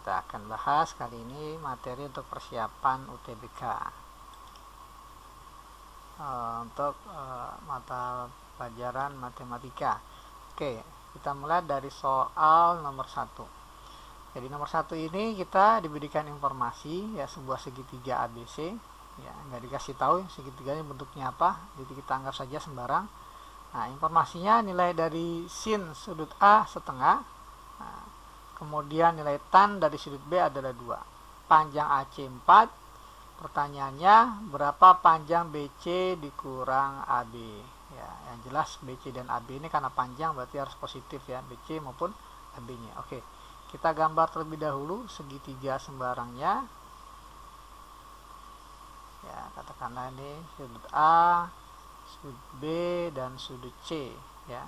kita akan bahas kali ini materi untuk persiapan UTBK untuk mata pelajaran matematika. Oke, kita mulai dari soal nomor 1. Jadi nomor 1 ini kita diberikan informasi ya, sebuah segitiga ABC ya, nggak dikasih tahu segitiganya bentuknya apa, jadi kita anggap saja sembarang. Nah, informasinya nilai dari sin sudut A setengah, nah, kemudian nilai tan dari sudut B adalah 2, panjang AC 4. Pertanyaannya, berapa panjang BC dikurang AB? Ya, yang jelas BC dan AB ini karena panjang berarti harus positif ya, BC maupun AB-nya. Oke, kita gambar terlebih dahulu segitiga sembarangnya. Ya, katakanlah ini sudut A, sudut B, dan sudut C ya.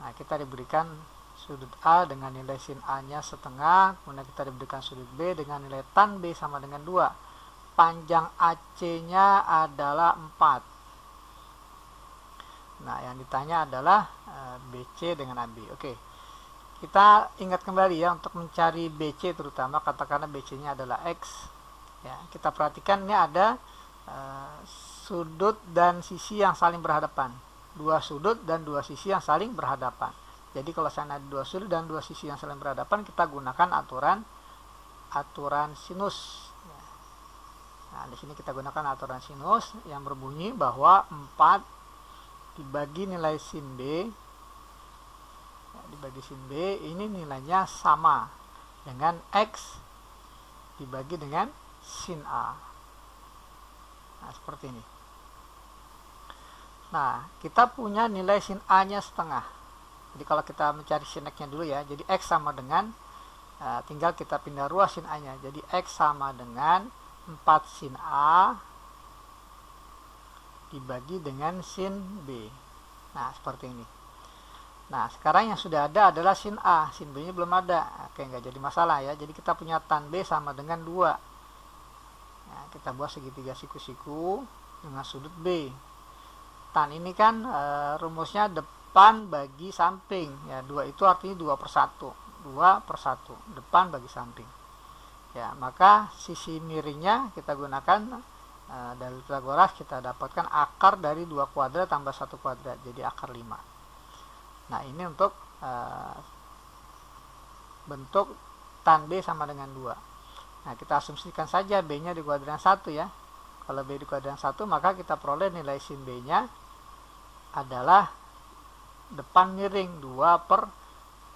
Nah, kita diberikan sudut A dengan nilai sin A-nya setengah, kemudian kita diberikan sudut B dengan nilai tan B sama dengan 2. Panjang AC-nya adalah 4. Nah, yang ditanya adalah BC dengan AB. Oke, kita ingat kembali ya, untuk mencari BC terutama katakanlah BC-nya adalah X ya. Kita perhatikan ini ada sudut dan sisi yang saling berhadapan, dua sudut dan dua sisi yang saling berhadapan. Jadi kalau sana ada dua sudut dan dua sisi yang saling berhadapan, kita gunakan aturan sinus. Nah, di sini kita gunakan aturan sinus yang berbunyi bahwa 4 dibagi nilai sin B ya, dibagi sin B ini nilainya sama dengan X dibagi dengan sin A. Nah, seperti ini. Nah, kita punya nilai sin A-nya setengah. Jadi kalau kita mencari sin X-nya dulu ya, jadi X sama dengan tinggal kita pindah ruas sin A-nya. Jadi X sama dengan 4 sin A dibagi dengan sin B. Nah, seperti ini. Nah, sekarang yang sudah ada adalah sin A, sin B nya belum ada. Oke, nggak jadi masalah ya. Jadi kita punya tan B sama dengan 2. Nah, kita buat segitiga siku-siku dengan sudut B. Tan ini kan rumusnya depan bagi samping ya. 2 itu artinya 2/1. 2/1, depan bagi samping. Ya, maka sisi miringnya kita gunakan dari Pythagoras, kita dapatkan akar dari 2 kuadrat tambah 1 kuadrat, jadi akar 5. Nah, ini untuk bentuk tan B sama dengan 2. Nah, kita asumsikan saja B nya di kuadran 1 ya. Kalau B di kuadran 1, maka kita peroleh nilai sin B nya adalah depan miring 2 per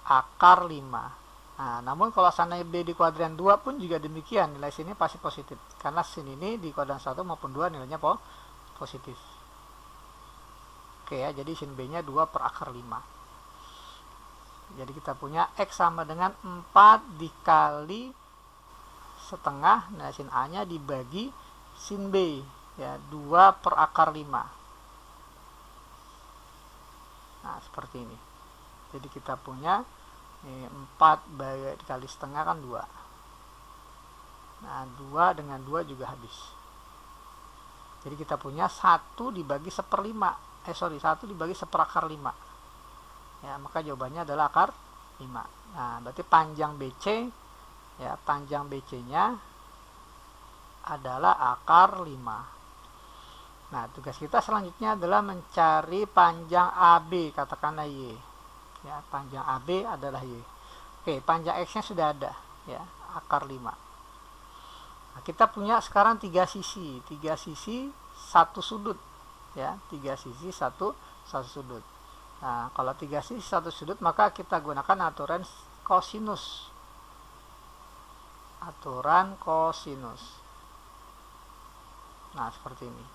akar 5. Nah, namun kalau seandainya B di kuadran 2 pun juga demikian, nilai sin ini pasti positif. Karena sin ini di kuadran 1 maupun 2 nilainya positif. Oke ya, jadi sin B nya 2 per akar 5. Jadi kita punya X sama dengan 4 dikali setengah, nilai sin A nya dibagi sin B ya, 2 per akar 5. Nah, seperti ini. Jadi kita punya 4 dikali setengah kan 2. Nah, 2 dengan 2 juga habis. Jadi kita punya 1 dibagi 1 dibagi 1/akar 5. Ya, maka jawabannya adalah akar 5. Nah, berarti panjang BC ya, panjang BC-nya adalah akar 5. Nah, tugas kita selanjutnya adalah mencari panjang AB, katakanlah Y. Ya, panjang AB adalah Y. Oke, panjang X-nya sudah ada ya, akar 5. Nah, kita punya sekarang 3 sisi, 1 sudut ya, 3 sisi 1 sudut. Nah, kalau 3 sisi 1 sudut, maka kita gunakan aturan kosinus. Aturan kosinus. Nah, seperti ini.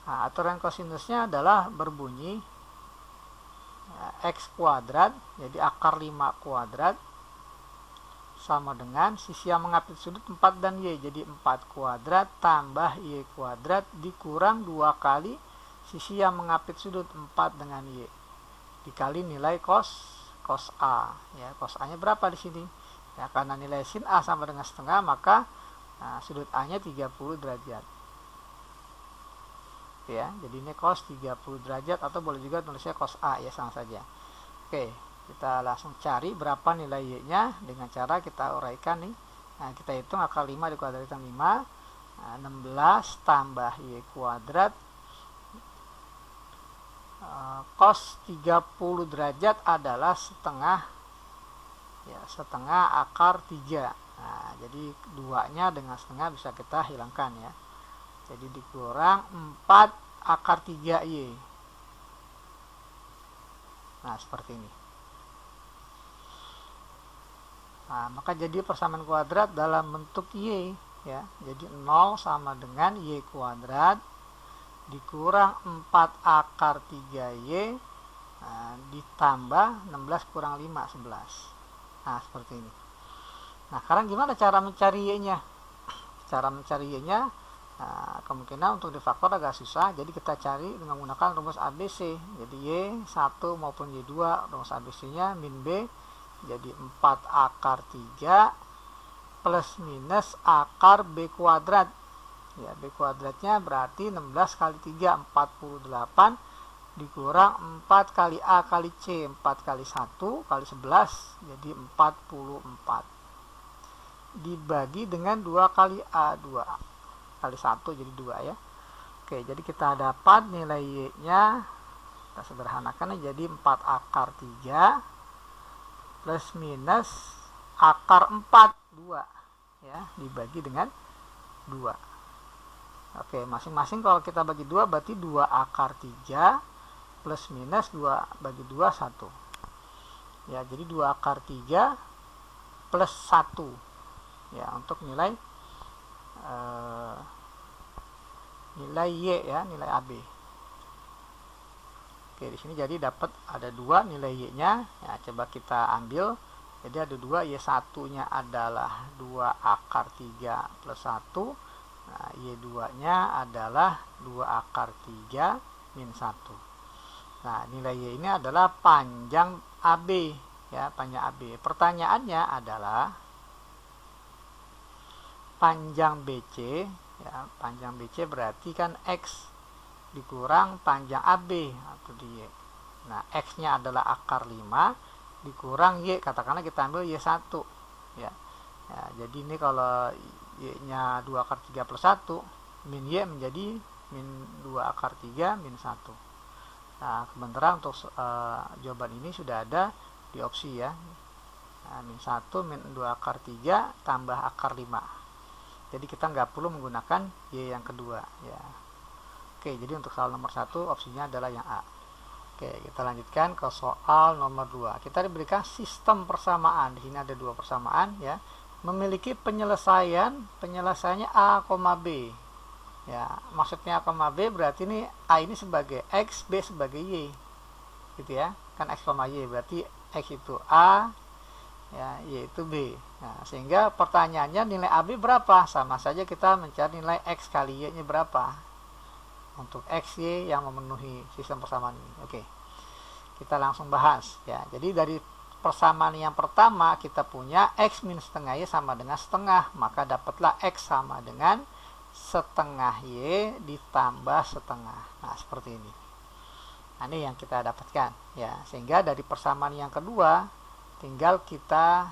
Nah, aturan kosinusnya adalah berbunyi X kuadrat, jadi akar 5 kuadrat sama dengan sisi yang mengapit sudut 4 dan Y, jadi 4 kuadrat tambah Y kuadrat dikurang 2 kali sisi yang mengapit sudut 4 dengan Y dikali nilai cos A ya. Cos A nya berapa di sini ya, karena nilai sin A sama dengan setengah, maka sudut A nya 30 derajat ya. Jadi ini cos 30 derajat, atau boleh juga tulisnya cos A ya, sama saja. Oke, kita langsung cari berapa nilai y-nya dengan cara kita uraikan nih. Nah, kita hitung akar 5 dikuadratkan 5. Nah, 16 tambah y kuadrat cos 30 derajat adalah setengah akar 3. Nah, jadi 2-nya dengan setengah bisa kita hilangkan ya. Jadi dikurang 4 akar 3y. Nah, seperti ini. Nah, maka jadi persamaan kuadrat dalam bentuk y ya. Jadi 0 sama dengan y kuadrat dikurang 4 akar 3y ditambah 16 kurang 5 11. Nah, seperti ini. Nah, sekarang gimana cara mencari y-nya? Cara mencari y-nya kemungkinan untuk difaktor agak susah, jadi kita cari dengan menggunakan rumus ABC. Jadi y1 maupun y2 rumus ABC-nya min b, jadi 4 akar 3 plus minus akar b kuadrat. Ya, b kuadratnya berarti 16 kali 3 48 dikurang 4 kali a kali c 4 kali 1 kali 11 jadi 44 dibagi dengan 2 kali a 2 kali 1 jadi 2 ya. Oke, jadi kita dapat nilai y-nya, kita sederhanakan jadi 4 akar 3 plus minus akar 4 2 ya dibagi dengan 2. Oke, masing-masing kalau kita bagi 2 berarti 2 akar 3 plus minus 2 bagi 2 1 ya, jadi 2 akar 3 plus 1 ya untuk nilai y ya, nilai AB. Oke, di sini jadi dapat ada 2 nilai y-nya ya, coba kita ambil. Jadi ada 2, y1-nya adalah 2 akar 3 plus 1. Nah, y2-nya adalah 2 akar 3 min 1. Nah, nilai y ini adalah panjang AB ya, panjang AB. Pertanyaannya adalah panjang BC ya, panjang BC berarti kan X dikurang panjang AB atau di Y. Nah, X-nya adalah akar 5 dikurang Y, katakanlah kita ambil Y1 ya. Ya, jadi ini kalau Y-nya 2 akar 3 plus 1 min Y menjadi min 2 akar 3 min 1. Nah, sementara untuk jawaban ini sudah ada di opsi ya. Nah, min 1 min 2 akar 3 tambah akar 5. Jadi kita nggak perlu menggunakan Y yang kedua ya. Oke, jadi untuk soal nomor 1 opsinya adalah yang A. Oke, kita lanjutkan ke soal nomor 2. Kita diberikan sistem persamaan. Di sini ada 2 persamaan ya. Memiliki penyelesaiannya A, B. Ya, maksudnya A, B berarti ini A ini sebagai X, B sebagai Y. Gitu ya. Kan X, Y berarti X itu A, ya, Y itu B. Nah, sehingga pertanyaannya nilai AB berapa? Sama saja kita mencari nilai X kali Y-nya berapa. Untuk X, Y yang memenuhi sistem persamaan ini. Oke. Kita langsung bahas ya. Jadi dari persamaan yang pertama kita punya X min setengah Y sama dengan setengah, maka dapatlah X sama dengan setengah Y ditambah setengah. Nah, seperti ini. Nah, ini yang kita dapatkan ya. Sehingga dari persamaan yang kedua tinggal kita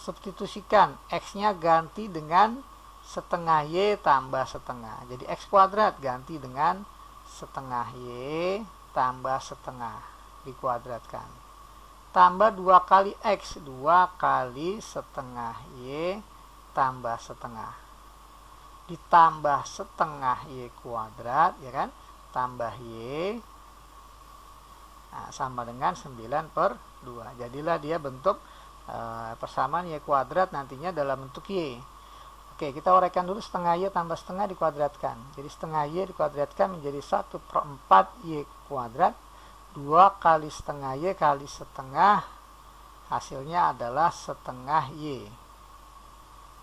substitusikan, X-nya ganti dengan setengah Y tambah setengah. Jadi X kuadrat ganti dengan setengah Y tambah setengah dikuadratkan. Tambah 2 kali X, 2 kali setengah Y tambah setengah. Ditambah setengah Y kuadrat, ya kan? Tambah Y. Nah, sama dengan 9/2. Jadilah dia bentuk persamaan Y kuadrat nantinya dalam bentuk Y. Oke, kita uraikan dulu setengah Y tambah setengah dikuadratkan. Jadi setengah Y dikuadratkan menjadi 1/4 Y kuadrat. 2 kali setengah Y kali setengah, hasilnya adalah setengah Y.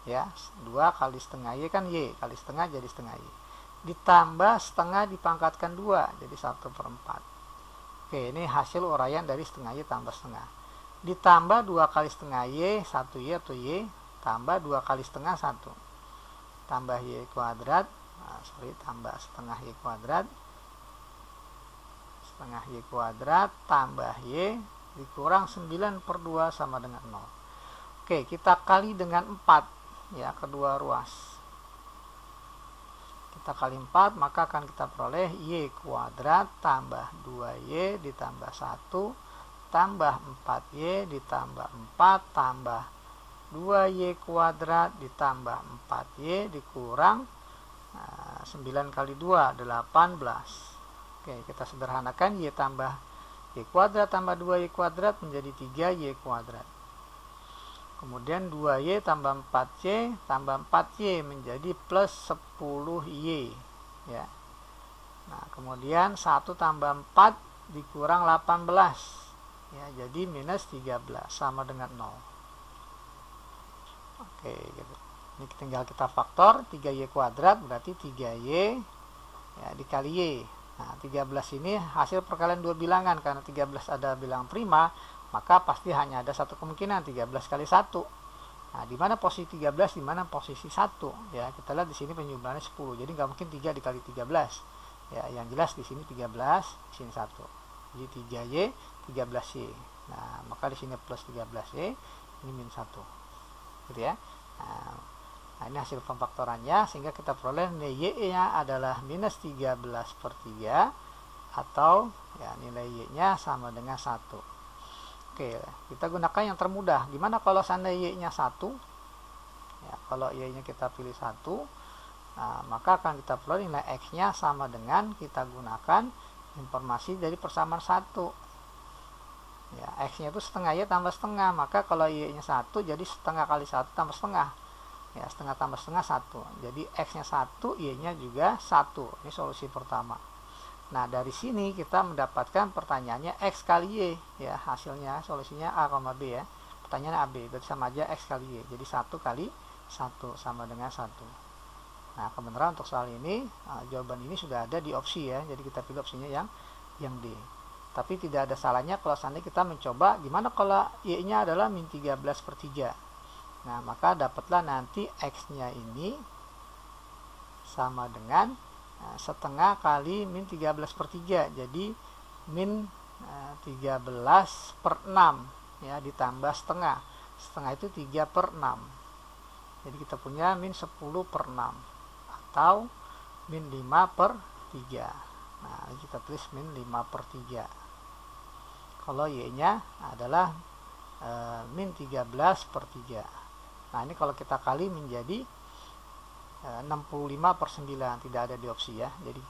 Ya, 2 kali setengah Y kan Y, kali setengah jadi setengah Y. Ditambah setengah dipangkatkan 2, jadi 1/4. Oke, ini hasil uraian dari setengah Y tambah setengah. Ditambah 2 kali setengah Y, 1 Y atau Y, tambah 2 kali setengah 1. Tambah Y kuadrat, tambah setengah Y kuadrat. setengah Y kuadrat tambah Y dikurang 9/2 sama dengan 0. Oke, kita kali dengan 4 ya, kedua ruas. Kita kali 4, maka akan kita peroleh Y kuadrat tambah 2Y ditambah 1 tambah 4Y ditambah 4 tambah 2Y kuadrat ditambah 4Y dikurang 9 kali 2, 18. Oke, kita sederhanakan. Y tambah Y kuadrat tambah 2Y kuadrat menjadi 3Y kuadrat. Kemudian 2Y tambah 4Y tambah 4Y menjadi plus 10Y. Ya. Nah, kemudian 1 tambah 4 dikurang 18. Ya, jadi minus 13 sama dengan 0. Oke, gitu. Ini tinggal kita faktor 3Y kuadrat berarti 3Y ya, dikali Y. Nah, 13 ini hasil perkalian dua bilangan. Karena 13 ada bilang prima, maka pasti hanya ada satu kemungkinan, 13 kali 1. Nah, di mana posisi 13, di mana posisi 1? Ya, kita lihat di sini penjumlahannya 10. Jadi nggak mungkin 3 dikali 13. Ya, yang jelas di sini 13, di sini 1. Jadi 3Y, 13Y. Nah, maka di sini plus 13Y, ini min 1. Gitu ya. Nah, ini hasil pemfaktorannya, sehingga kita peroleh nilai Y-nya adalah minus 13/3 atau ya, nilai Y-nya sama dengan 1. Oke, kita gunakan yang termudah. Gimana kalau seandainya Y-nya 1? Ya, kalau Y-nya kita pilih 1, nah, maka akan kita peroleh nilai X-nya sama dengan kita gunakan informasi dari persamaan 1. Ya, X-nya itu setengah Y tambah setengah. Maka kalau Y-nya 1, jadi setengah kali 1 tambah setengah. Ya, setengah tambah setengah 1. Jadi X-nya 1, Y-nya juga 1. Ini solusi pertama. Nah, dari sini kita mendapatkan pertanyaannya X kali Y. Ya, hasilnya solusinya A, B ya. Pertanyaannya AB, berarti sama aja X kali Y. Jadi 1 kali 1 sama dengan 1. Nah, kebenaran untuk soal ini, jawaban ini sudah ada di opsi ya. Jadi kita pilih opsinya yang D. Tapi tidak ada salahnya kalau seandainya kita mencoba gimana kalau Y-nya adalah min 13/3. Nah, maka dapatlah nanti X-nya ini sama dengan setengah kali min 13/3. Jadi min 13/6 ya, ditambah setengah. Setengah itu 3/6. Jadi kita punya min 10/6 atau min 5/3. Nah, kita tulis min 5/3. Kalau Y-nya adalah min 13/3. Nah, ini kalau kita kali menjadi 65/9, tidak ada di opsi ya. Jadi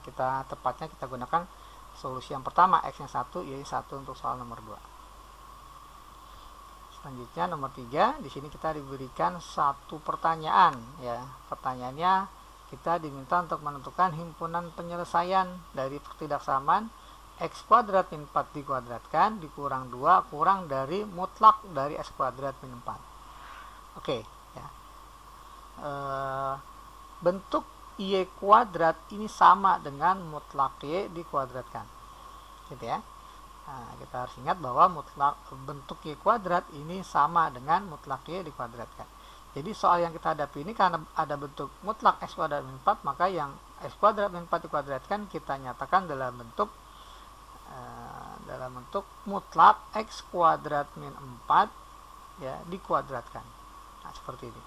kita tepatnya kita gunakan solusi yang pertama, X-nya 1, Y-nya 1 untuk soal nomor 2. Selanjutnya nomor 3, di sini kita diberikan satu pertanyaan ya. Pertanyaannya kita diminta untuk menentukan himpunan penyelesaian dari pertidaksamaan X kuadrat min 4 dikuadratkan dikurang 2 kurang dari mutlak dari X kuadrat min 4. Oke, ya. Bentuk Y kuadrat ini sama dengan mutlak Y dikuadratkan. Gitu ya. Nah, kita harus ingat bahwa bentuk Y kuadrat ini sama dengan mutlak Y dikuadratkan. Jadi soal yang kita hadapi ini karena ada bentuk mutlak X kuadrat min 4, maka yang X kuadrat min 4 dikuadratkan kita nyatakan dalam bentuk mutlak X kuadrat min 4 ya, dikuadratkan. Nah, seperti ini.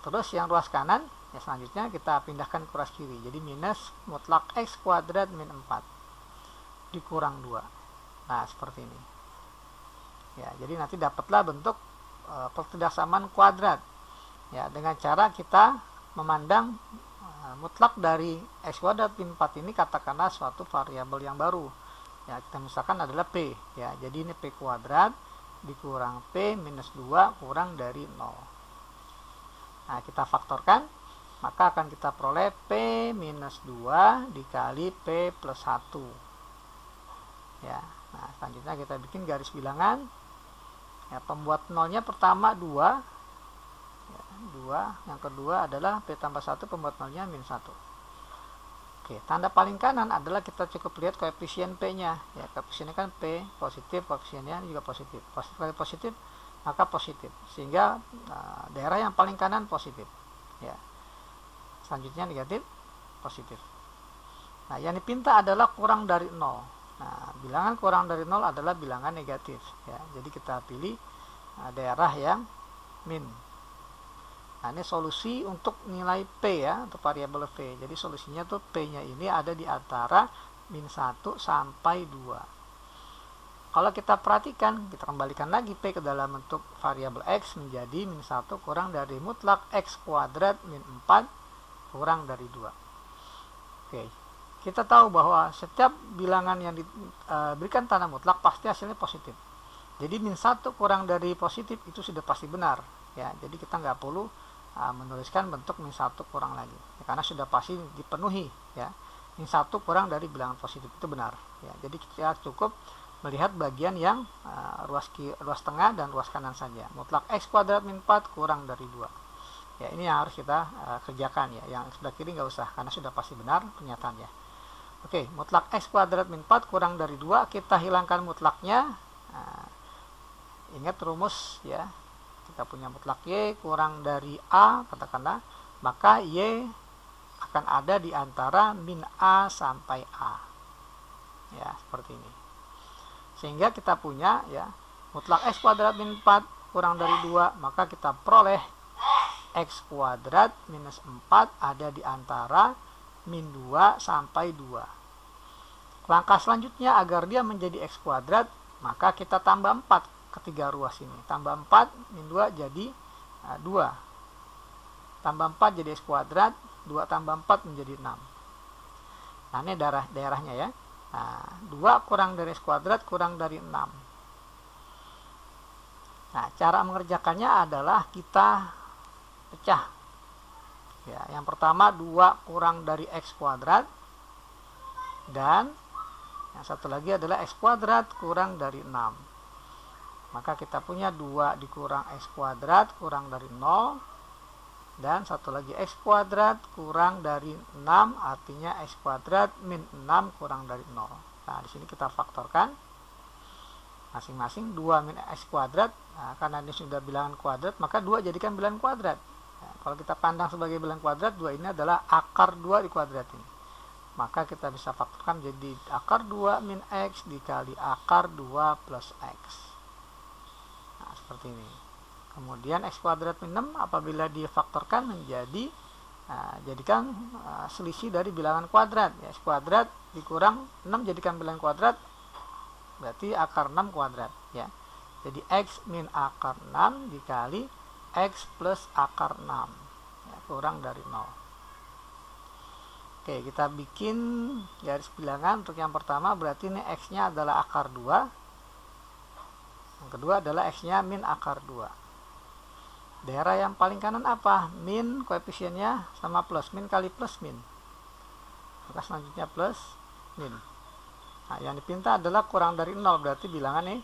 Terus yang ruas kanan ya, selanjutnya kita pindahkan ke ruas kiri. Jadi minus mutlak X kuadrat min 4 dikurang 2. Nah, seperti ini. Ya, jadi nanti dapatlah bentuk pertidaksamaan kuadrat. Ya, dengan cara kita memandang mutlak dari X kuadrat min 4 ini katakanlah suatu variabel yang baru. Ya, kita misalkan adalah P. Ya, jadi ini P kuadrat dikurang P minus 2 kurang dari 0. Nah, kita faktorkan, maka akan kita peroleh P minus 2 dikali P plus 1. Ya, nah selanjutnya kita bikin garis bilangan. Ya, pembuat nolnya pertama 2. Ya, 2. Yang kedua adalah P tambah 1, pembuat nolnya min 1. Oke, tanda paling kanan adalah kita cukup lihat koefisien P-nya. Ya, koefisiennya kan P positif, koefisiennya juga positif. Positif kali positif, maka positif. Sehingga daerah yang paling kanan positif. Ya. Selanjutnya negatif, positif. Nah, yang dipinta adalah kurang dari 0. Nah, bilangan kurang dari 0 adalah bilangan negatif ya. Jadi kita pilih daerah yang min. Nah, ini solusi untuk nilai P ya, untuk variabel V. Jadi solusinya tuh P-nya ini ada di antara min 1 sampai 2. Kalau kita perhatikan, kita kembalikan lagi P ke dalam bentuk variabel X menjadi min 1 kurang dari mutlak X kuadrat min 4 kurang dari 2. Oke, kita tahu bahwa setiap bilangan yang diberikan tanda mutlak pasti hasilnya positif. Jadi min 1 kurang dari positif itu sudah pasti benar ya. Jadi kita nggak perlu menuliskan bentuk min 1 kurang lagi ya, karena sudah pasti dipenuhi ya. Min 1 kurang dari bilangan positif itu benar ya. Jadi kita cukup melihat bagian yang ruas tengah dan ruas kanan saja. Mutlak X kuadrat min 4 kurang dari 2 ya. Ini yang harus kita kerjakan ya. Yang sebelah kiri nggak usah karena sudah pasti benar pernyataannya. Oke, mutlak X kuadrat min 4 kurang dari 2, kita hilangkan mutlaknya. Ingat rumus ya, kita punya mutlak Y kurang dari A katakanlah, maka Y akan ada di antara min A sampai A ya, seperti ini. Sehingga kita punya ya, mutlak X kuadrat min 4 kurang dari 2, maka kita peroleh X kuadrat minus 4 ada di antara min 2 sampai 2. Langkah selanjutnya agar dia menjadi X kuadrat, maka kita tambah 4 ketiga ruas ini. Tambah 4 min 2 jadi 2. Tambah 4 jadi X kuadrat, 2 tambah 4 menjadi 6. Nah, ini daerahnya ya. Nah, 2 kurang dari X kuadrat kurang dari 6. Nah, cara mengerjakannya adalah kita pecah. Ya, yang pertama 2 kurang dari X kuadrat, dan yang satu lagi adalah X kuadrat kurang dari 6. Maka kita punya 2 dikurang X kuadrat kurang dari 0, dan satu lagi X kuadrat kurang dari 6, artinya X kuadrat min 6 kurang dari 0. Nah, di sini kita faktorkan masing-masing 2 min X kuadrat. Nah, karena ini sudah bilangan kuadrat, maka 2 jadikan bilangan kuadrat. Nah, kalau kita pandang sebagai bilangan kuadrat, 2 ini adalah akar 2 dikuadratin. Maka kita bisa faktorkan jadi akar 2 min X dikali akar 2 plus X. Nah, seperti ini. Kemudian X kuadrat min 6 apabila difaktorkan menjadi jadikan selisih dari bilangan kuadrat ya. X kuadrat dikurang 6 jadikan bilangan kuadrat, berarti akar 6 kuadrat ya. Jadi X min akar 6 dikali X plus akar 6 ya, kurang dari 0. Oke, kita bikin garis bilangan. Untuk yang pertama berarti ini X nya adalah akar 2, yang kedua adalah X nya min akar 2. Daerah yang paling kanan apa? Min, koefisiennya sama plus, min kali plus min, maka selanjutnya plus min. Nah, yang dipinta adalah kurang dari 0, berarti bilangan nih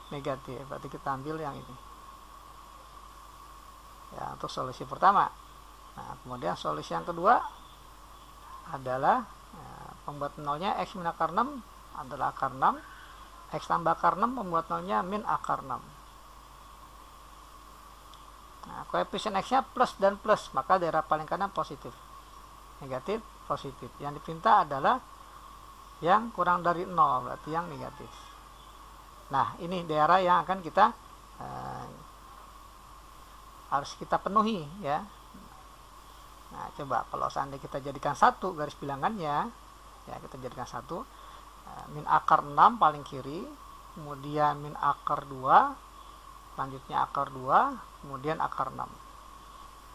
negatif, berarti kita ambil yang ini ya, untuk solusi pertama. Nah, kemudian solusi yang kedua adalah pembuat nolnya X min akar 6 adalah akar 6, X tambah akar 6 pembuat nolnya min akar 6. Nah, koefisien X nya plus dan plus, maka daerah paling kanan positif, negatif, positif. Yang dipinta adalah yang kurang dari 0, berarti yang negatif. Nah, ini daerah yang akan kita harus kita penuhi ya. Nah, coba kalau seandainya kita jadikan 1 garis bilangannya ya, kita jadikan 1 min akar 6 paling kiri, kemudian min akar 2, selanjutnya akar 2, kemudian akar 6.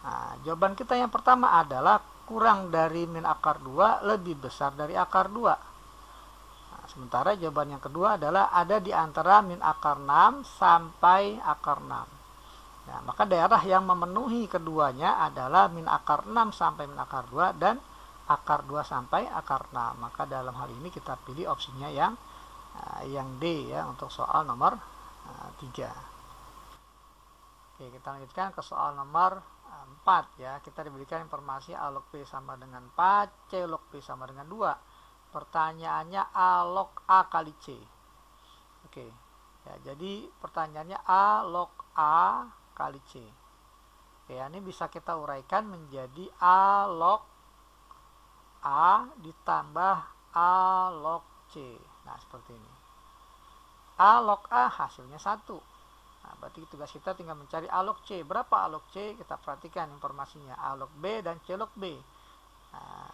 Nah, jawaban kita yang pertama adalah kurang dari min akar 2 lebih besar dari akar 2. Nah, sementara jawaban yang kedua adalah ada di antara min akar 6 sampai akar 6. Nah, maka daerah yang memenuhi keduanya adalah min akar 6 sampai min akar 2 dan akar 2 sampai akar 6. Maka dalam hal ini kita pilih opsinya yang D ya, untuk soal nomor 3. Oke, kita lanjutkan ke soal nomor 4 ya. Kita diberikan informasi A log P sama dengan 4, C log P sama dengan 2. Pertanyaannya A log A kali C. Oke. Ya, jadi pertanyaannya A log A kali C. Oke, ini bisa kita uraikan menjadi A log A ditambah A log C. Nah, seperti ini. A log A hasilnya 1. Nah, berarti tugas kita tinggal mencari A log C. Berapa A log C? Kita perhatikan informasinya. A log B dan C log B. Nah,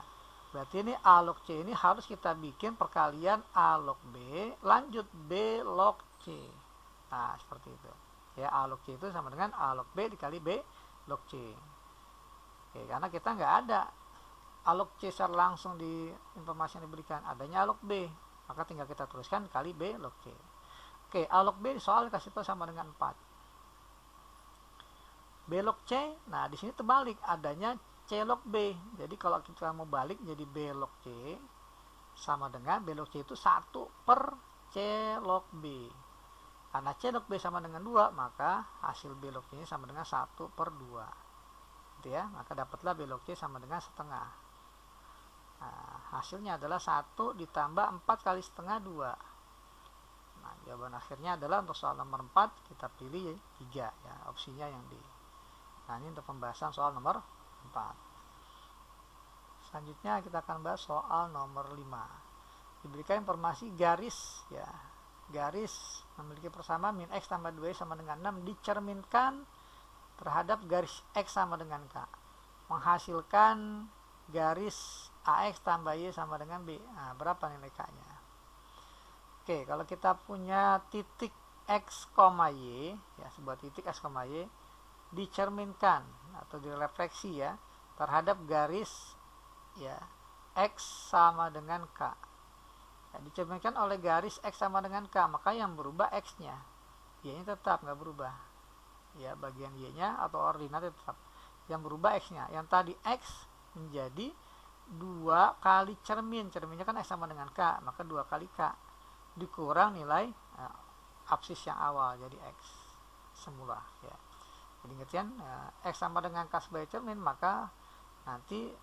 berarti ini A log C ini harus kita bikin perkalian A log B lanjut B log C. Nah, seperti itu. Ya, A log C itu sama dengan A log B dikali B log C. Oke, karena kita nggak ada A log C secara langsung di informasi yang diberikan, adanya A log B, maka tinggal kita tuliskan kali B log C. Oke, A log B soal kasih tahu sama dengan 4. B log C, nah di sini terbalik, adanya C log B. Jadi kalau kita mau balik jadi B log C sama dengan B log C itu 1 per C log B. Karena C log B sama dengan 2, maka hasil B log C ini sama dengan 1 per 2. Gitu ya, maka dapatlah B log C sama dengan setengah. Nah, hasilnya adalah 1 ditambah 4 kali setengah 2. Nah, jawaban akhirnya adalah untuk soal nomor 4 kita pilih 3 ya, opsinya yang D. Nah, ini untuk pembahasan soal nomor 4. Selanjutnya kita akan bahas soal nomor 5. Diberikan informasi garis ya. Garis memiliki persamaan min X tambah 2Y sama dengan 6 dicerminkan terhadap garis X sama dengan K. Menghasilkan garis AX tambah Y sama dengan B. Nah, berapa nilai K-nya? Oke, kalau kita punya titik X, Y, ya, sebuah titik X, Y dicerminkan atau direfleksi ya terhadap garis ya X sama dengan K. Ya, dicerminkan oleh garis X sama dengan K, maka yang berubah X-nya. Y-nya tetap nggak berubah. Ya, bagian Y-nya atau ordinatnya tetap. Yang berubah X-nya. Yang tadi X menjadi 2 kali cermin. Cerminnya kan X sama dengan K, maka 2 kali K. Dikurang nilai absis yang awal, jadi X semula. Ya. Jadi ingatkan, X sama dengan K sebagai cermin, maka nanti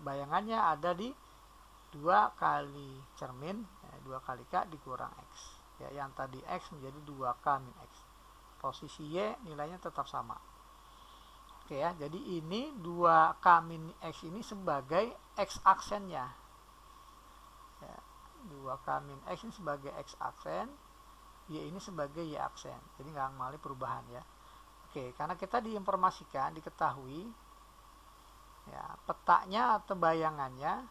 bayangannya ada di 2 kali cermin, 2 kali K dikurang X. Ya, yang tadi X menjadi 2K min X. Posisi Y nilainya tetap sama. Oke ya, jadi ini 2K min X ini sebagai X aksennya. Ya, 2K min X ini sebagai X aksen, Y ini sebagai Y aksen. Jadi nggak mengalami perubahan ya. Oke, karena kita diinformasikan, diketahui ya, petanya atau bayangannya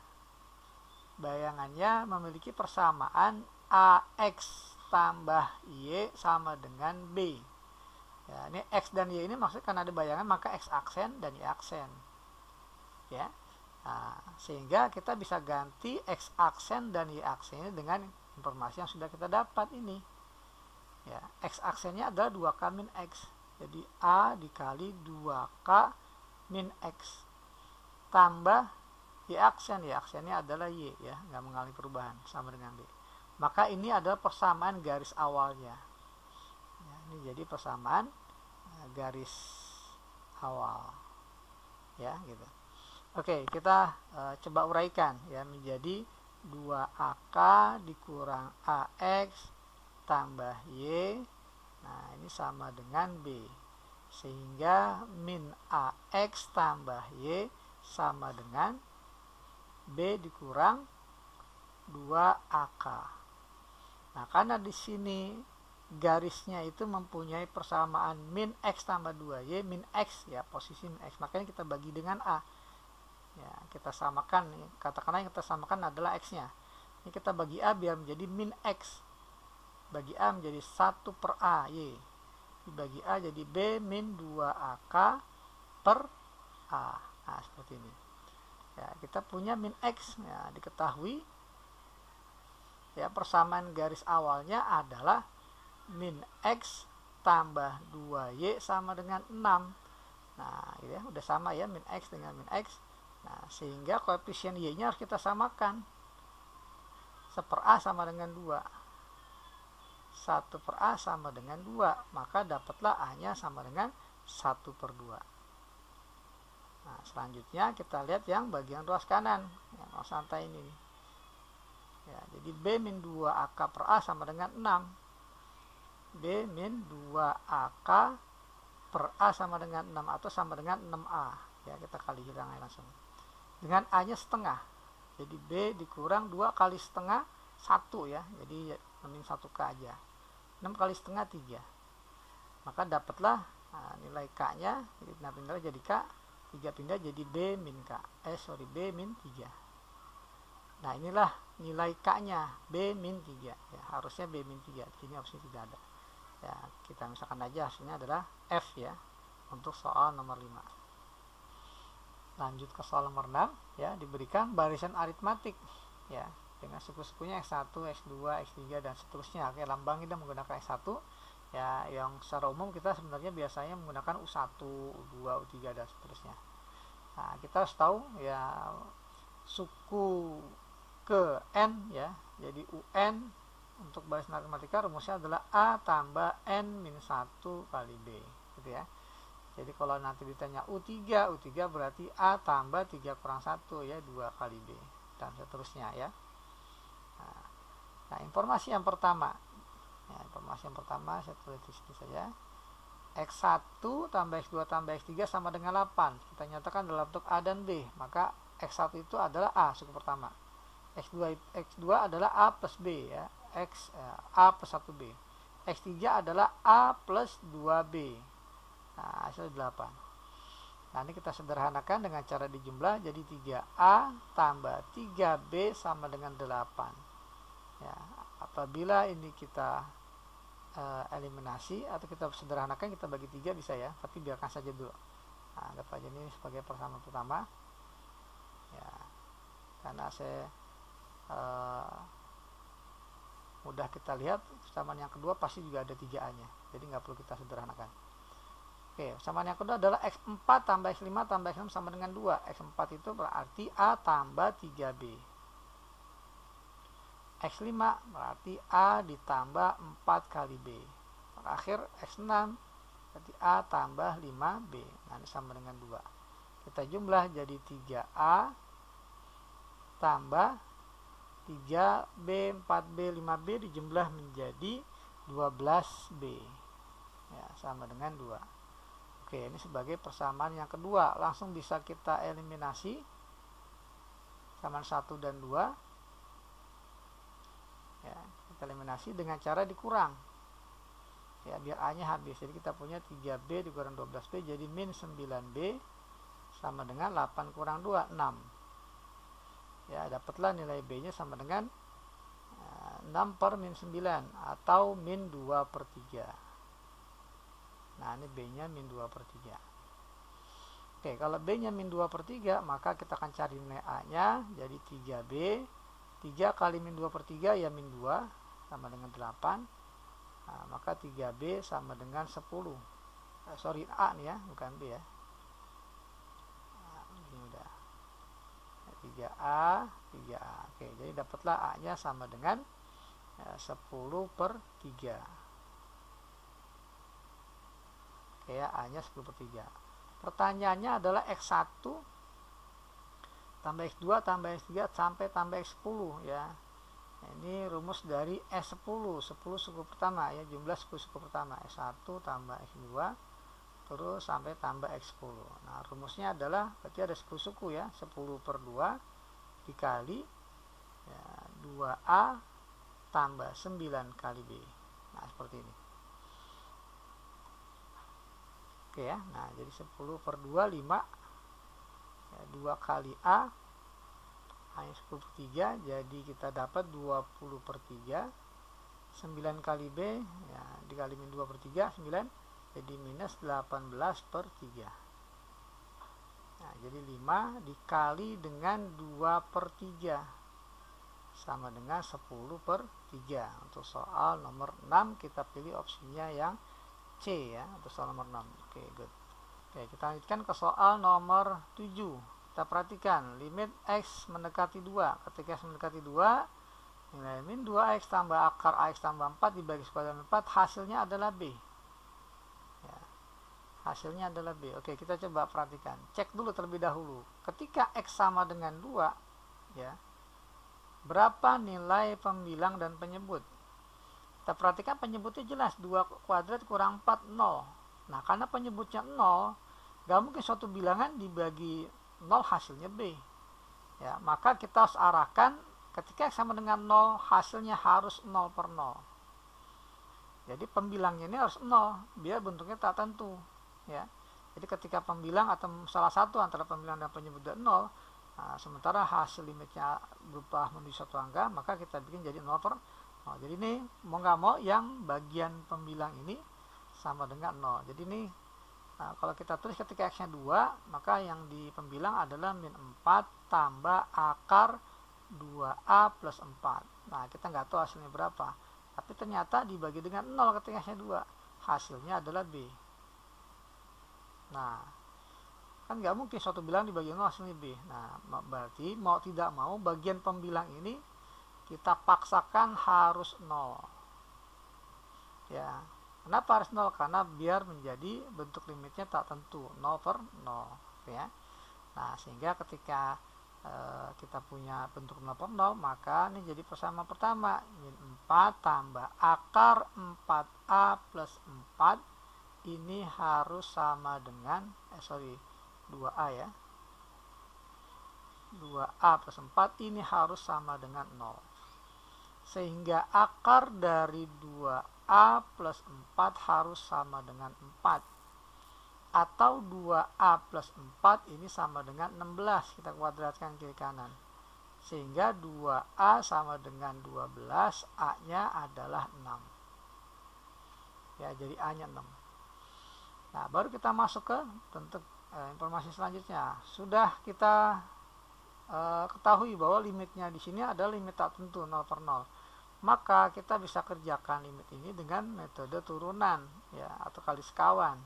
memiliki persamaan AX tambah Y sama dengan B. Ya, ini X dan Y ini maksudnya karena ada bayangan maka X aksen dan Y aksen. Ya. Nah, sehingga kita bisa ganti X aksen dan Y aksen ini dengan informasi yang sudah kita dapat ini. Ya, X aksennya adalah 2K min X. Jadi A dikali 2K min X tambah Y aksennya adalah Y ya, nggak mengalami perubahan sama dengan B. Maka ini adalah persamaan garis awalnya. Ya, ini jadi persamaan garis awal. Ya, gitu. Oke, kita coba uraikan ya menjadi 2AK dikurang AX tambah Y. Nah, ini sama dengan B. Sehingga min AX tambah Y sama dengan B dikurang 2AK. Nah, karena di sini garisnya itu mempunyai persamaan min X tambah 2Y min X ya, posisi min X. Makanya kita bagi dengan A. Ya, kita samakan, katakanlah yang kita samakan adalah X-nya. Ini kita bagi A biar menjadi min X. Bagi A menjadi 1 per A, Y. Dibagi A jadi B min 2AK per A. Nah, seperti ini. Ya, kita punya min X ya, diketahui ya, persamaan garis awalnya adalah min X tambah 2Y sama dengan 6. Nah, ya, udah sama ya min X dengan min X. Nah, sehingga koefisien Y-nya harus kita samakan. 1 per A sama dengan 2. 1 per A sama dengan 2. Maka dapatlah A-nya sama dengan 1 per 2. Nah, selanjutnya kita lihat yang bagian ruas kanan, yang ruas santai ini. Ya, jadi B min 2AK per A sama dengan 6. B min 2AK per A sama dengan 6 atau sama dengan 6A. Ya, kita kali hilangnya langsung. Dengan A-nya setengah. Jadi B dikurang 2 kali setengah 1 ya, jadi min 1K aja. 6 kali setengah 3, maka dapatlah nilai K nya, jadi pindah jadi K, 3 pindah jadi B min K, B min 3. Nah inilah nilai K nya, B min 3 ya, harusnya B min 3, di sini opsi tidak ada ya. Kita misalkan aja hasilnya adalah F ya untuk soal nomor 5. Lanjut ke soal nomor 6 ya, diberikan barisan aritmatik ya dengan suku-sukunya X1, X2, X3 dan seterusnya. Oke, lambang kita menggunakan X1 ya, yang secara umum kita sebenarnya biasanya menggunakan U1, U2, U3 dan seterusnya. Nah, kita harus tahu ya suku ke N ya, jadi UN untuk barisan aritmatika rumusnya adalah A tambah N min 1 kali B gitu ya. Jadi kalau nanti ditanya U3 berarti A tambah 3 kurang 1 ya, 2 kali B dan seterusnya ya. Nah, informasi yang pertama saya tulis di sini saja. X1 tambah X2 tambah X3 sama dengan 8. Kita nyatakan dalam bentuk A dan B, maka X1 itu adalah A suku pertama, X2 adalah A plus B ya, A plus 1B, X3 adalah A plus 2B. Nah, hasil 8. Nah, ini kita sederhanakan dengan cara dijumlah jadi 3A tambah 3B sama dengan 8 ya. Apabila ini kita eliminasi atau kita sederhanakan, kita bagi 3 bisa ya, tapi biarkan saja dulu. Nah, anggap aja ini sebagai persamaan pertama ya, karena saya mudah kita lihat persamaan yang kedua pasti juga ada 3A nya, jadi nggak perlu kita sederhanakan. Oke, persamaan yang kedua adalah X4 tambah X5 tambah X6 sama dengan 2. X4 itu berarti A tambah 3B. X5 berarti A ditambah 4 kali B. Terakhir X6 berarti A tambah 5B. Nah, ini sama dengan 2. Kita jumlah jadi 3A tambah 3B, 4B, 5B dijumlah menjadi 12B. Ya, sama dengan 2. Oke, ini sebagai persamaan yang kedua. Langsung bisa kita eliminasi. Persamaan 1 dan 2. Ya, kita eliminasi dengan cara dikurang ya, biar A nya habis. Jadi kita punya 3B dikurang 12B jadi min 9B sama dengan 8 kurang 2, 6 ya. Dapatlah nilai B nya sama dengan 6 per min 9 atau min 2 per 3. Nah, ini B nya min 2 per 3. Oke, kalau B nya min 2 per 3, maka kita akan cari nilai A nya, jadi 3B 3 kali min 2 per 3 ya min 2 sama dengan 8. Nah, maka 3B sama dengan 10. A nih ya, bukan B ya. Nah, ini udah 3A. Oke, jadi dapatlah A nya sama dengan 10 per 3. Oke ya, A nya 10 per 3. Pertanyaannya adalah X1 tambah X2 tambah X3 sampai tambah X10 ya. Nah, ini rumus dari S10, 10 suku pertama ya, jumlah suku pertama S1 tambah X2 terus sampai tambah X10. Nah, rumusnya adalah berarti ada 10 suku ya, 10 per 2 dikali ya, 2A tambah 9 kali B. Nah, seperti ini. Oke ya, nah jadi 10 per 2 5 ya, 2 kali A hanya 10 per 3, jadi kita dapat 20 per 3. 9 kali B ya, dikali min 2 per 3 9, jadi minus 18 per 3. Nah, jadi 5 dikali dengan 2 per 3 sama dengan 10 per 3. Untuk soal nomor 6 kita pilih opsinya yang C ya, untuk soal nomor 6. Oke, good. Oke, kita lanjutkan ke soal nomor 7. Kita perhatikan limit X mendekati 2. Ketika X mendekati 2, nilai min 2X tambah akar AX tambah 4 dibagi sekuadron 4, hasilnya adalah B ya, hasilnya adalah B. Oke, kita coba perhatikan, cek dulu terlebih dahulu. Ketika X sama dengan 2 ya, berapa nilai pembilang dan penyebut? Kita perhatikan penyebutnya jelas, 2 kuadrat kurang 4, 0. Nah, karena penyebutnya 0, gak mungkin suatu bilangan dibagi 0 hasilnya B ya, maka kita harus arahkan ketika X sama dengan 0, hasilnya harus 0 per 0. Jadi pembilangnya ini harus 0, biar bentuknya tak tentu. Ya. Jadi ketika pembilang atau salah satu antara pembilang dan penyebut 0, sementara hasil limitnya berupa menuju satu angka, maka kita bikin jadi 0 per 0. Jadi ini mau nggak mau yang bagian pembilang ini sama dengan 0. Jadi ini kalau kita tulis ketika X-nya 2, maka yang di pembilang adalah min 4 tambah akar 2A plus 4. Nah, kita nggak tahu hasilnya berapa. Tapi ternyata dibagi dengan 0 ketika X-nya 2. Hasilnya adalah B. Nah, kan nggak mungkin suatu bilang dibagi 0 hasilnya B. Nah, berarti mau tidak mau bagian pembilang ini kita paksakan harus 0. Ya. Kenapa harus 0? Karena biar menjadi bentuk limitnya tak tentu, 0 per 0. Ya. Nah, sehingga ketika kita punya bentuk 0 per 0, maka ini jadi persamaan pertama. Min 4 tambah akar 4A plus 4. Ini harus sama dengan, 2A ya. 2A plus 4 ini harus sama dengan 0. Sehingga akar dari 2A plus 4 harus sama dengan 4. Atau 2A plus 4 ini sama dengan 16. Kita kuadratkan kiri kanan. Sehingga 2A sama dengan 12. A-nya adalah 6. Ya, jadi A-nya 6. Nah, baru kita masuk ke bentuk informasi selanjutnya. Sudah kita ketahui bahwa limitnya di sini adalah limit tak tentu 0 per 0. Maka kita bisa kerjakan limit ini dengan metode turunan ya, atau kali sekawan.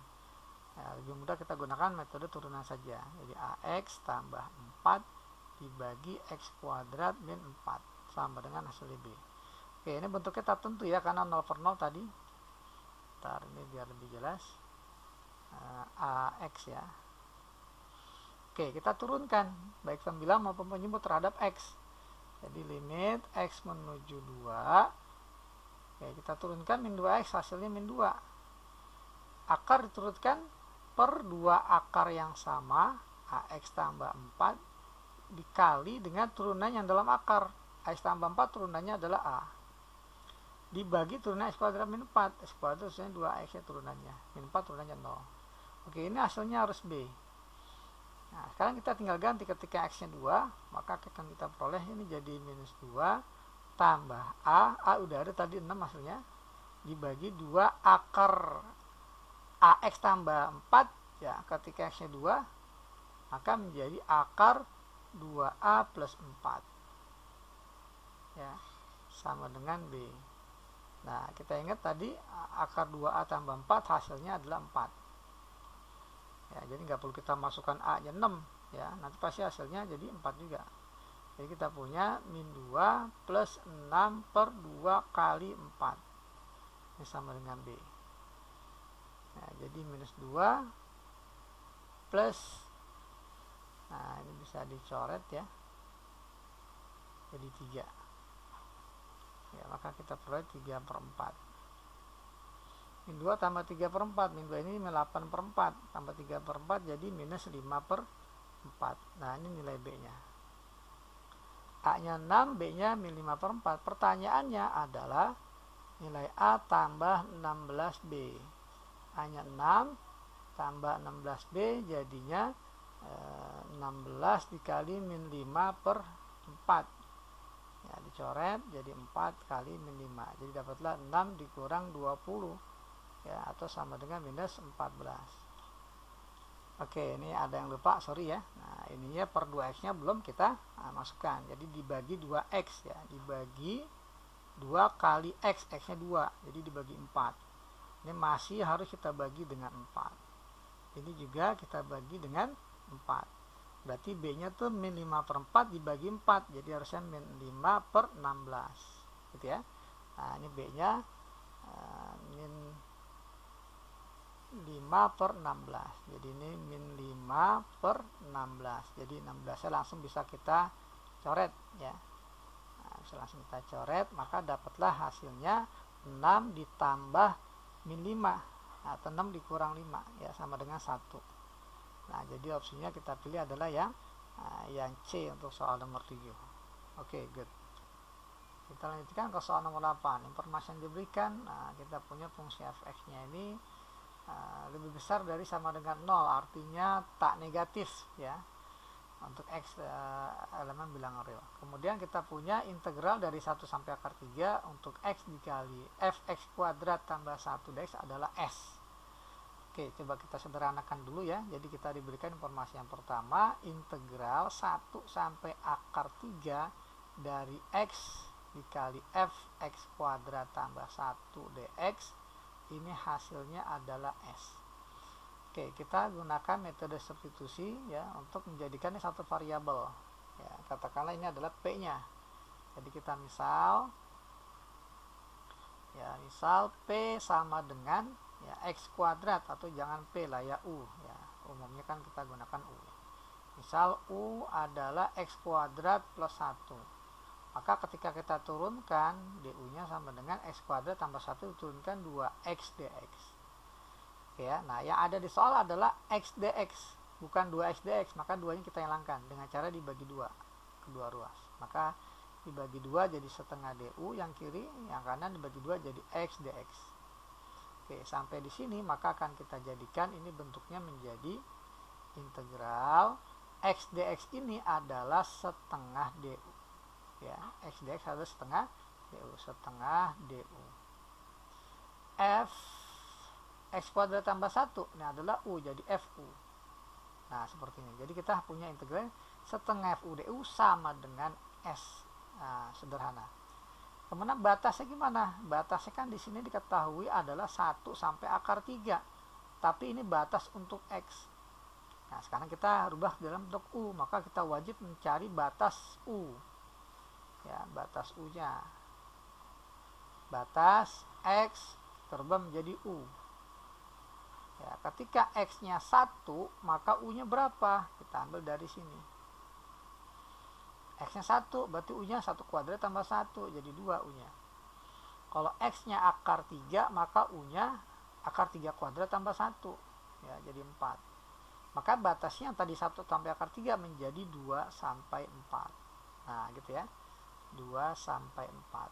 Ya, lebih mudah kita gunakan metode turunan saja. Jadi AX tambah 4 dibagi X kuadrat min 4 sama dengan hasil B. Oke, ini bentuknya tak tentu ya, karena 0 per 0 tadi. Ntar ini biar lebih jelas. AX ya. Oke, kita turunkan baik pembilang maupun penyebut terhadap X. Jadi limit X menuju 2. Oke, kita turunkan min 2X, hasilnya min 2. Akar diturunkan per 2 akar yang sama, AX tambah 4 dikali dengan turunan yang dalam akar. AX tambah 4 turunannya adalah A. Dibagi turunan X kuadrat min 4. X kuadrat hasilnya 2X ya turunannya. Min 4 turunannya 0. Oke, ini hasilnya harus B. Nah, sekarang kita tinggal ganti ketika X-nya 2, maka akan kita peroleh ini jadi minus 2 tambah A. A udah ada tadi 6 hasilnya. Dibagi 2 akar AX tambah 4, ya ketika X-nya 2, maka menjadi akar 2A plus 4. Ya, sama dengan B. Nah, kita ingat tadi akar 2A tambah 4 hasilnya adalah 4. Ya, jadi nggak perlu kita masukkan A nya 6 ya, nanti pasti hasilnya jadi 4 juga. Jadi kita punya min 2 plus 6 per 2 kali 4. Ini sama dengan B. Nah, jadi minus 2 plus, nah ini bisa dicoret ya, jadi 3 ya, maka kita peroleh 3 per 4. Min 2 tambah 3 per 4. Min 2 ini 8 per 4. Tambah 3 per 4 jadi minus 5 per 4. Nah, ini nilai B-nya. A-nya 6, B-nya min 5 per 4. Pertanyaannya adalah nilai A tambah 16B. A-nya 6 tambah 16B jadinya 16 dikali min 5 per 4. Ya, dicoret jadi 4 kali min 5. Jadi dapatlah 6 dikurang 20. Ya, atau sama dengan minus 14. Oke, ini ada yang lupa, sorry ya. Nah, ininya per 2X nya belum kita masukkan. Jadi dibagi 2X ya, dibagi 2 kali X, X nya 2, jadi dibagi 4. Ini masih harus kita bagi dengan 4. Ini juga kita bagi dengan 4. Berarti B nya tuh min 5 per 4 dibagi 4, jadi harusnya min 5 per 16 gitu ya. Nah, ini B nya min 5 per 16. Jadi ini min 5 per 16. Jadi 16 langsung bisa kita coret ya. Nah, bisa langsung kita coret, maka dapatlah hasilnya 6 ditambah min 5 atau 6 dikurang 5 ya, sama dengan 1. Nah, jadi opsinya kita pilih adalah yang C untuk soal nomor 7. Oke, good. Kita lanjutkan ke soal nomor 8. Informasi yang diberikan, kita punya fungsi fx-nya ini lebih besar dari sama dengan 0, artinya tak negatif ya untuk x elemen bilangan real. Kemudian kita punya integral dari 1 sampai akar 3 untuk x dikali fx kuadrat tambah 1 dx adalah s. Oke, coba kita sederhanakan dulu ya. Jadi kita diberikan informasi yang pertama, integral 1 sampai akar 3 dari x dikali fx kuadrat tambah 1 dx, ini hasilnya adalah s. Oke, kita gunakan metode substitusi ya untuk menjadikannya satu variabel ya, katakanlah ini adalah p nya. Jadi kita misal p sama dengan ya x kuadrat, atau jangan p lah ya, u ya, umumnya kan kita gunakan u. Misal u adalah x kuadrat plus 1. Maka ketika kita turunkan, du-nya sama dengan x kuadrat tambah 1 diturunkan 2x dx. Ya, nah yang ada di soal adalah x dx, bukan 2x dx, maka 2-nya kita hilangkan dengan cara dibagi 2, kedua ruas. Maka dibagi 2 jadi setengah du yang kiri, yang kanan dibagi 2 jadi x dx. Oke, sampai di sini maka akan kita jadikan ini bentuknya menjadi integral x dx ini adalah setengah du. Ya, x dx adalah setengah du. F x kuadrat tambah 1 ini adalah u, jadi fu. Nah, seperti ini. Jadi kita punya integral setengah fu du sama dengan s. Nah, sederhana. Kemudian batasnya gimana? Batasnya kan di sini diketahui adalah 1 sampai akar 3. Tapi ini batas untuk x. Nah, sekarang kita rubah dalam bentuk u, maka kita wajib mencari batas u. Ya, batas u-nya. Batas x terubah menjadi u. Ya, ketika x-nya 1, maka u-nya berapa? Kita ambil dari sini. X-nya 1, berarti u-nya 1 kuadrat tambah 1, jadi 2 u-nya. Kalau x-nya akar 3, maka u-nya akar 3 kuadrat tambah 1. Ya, jadi 4. Maka batasnya yang tadi 1 sampai akar 3 menjadi 2 sampai 4. Nah, gitu ya. 2 sampai 4.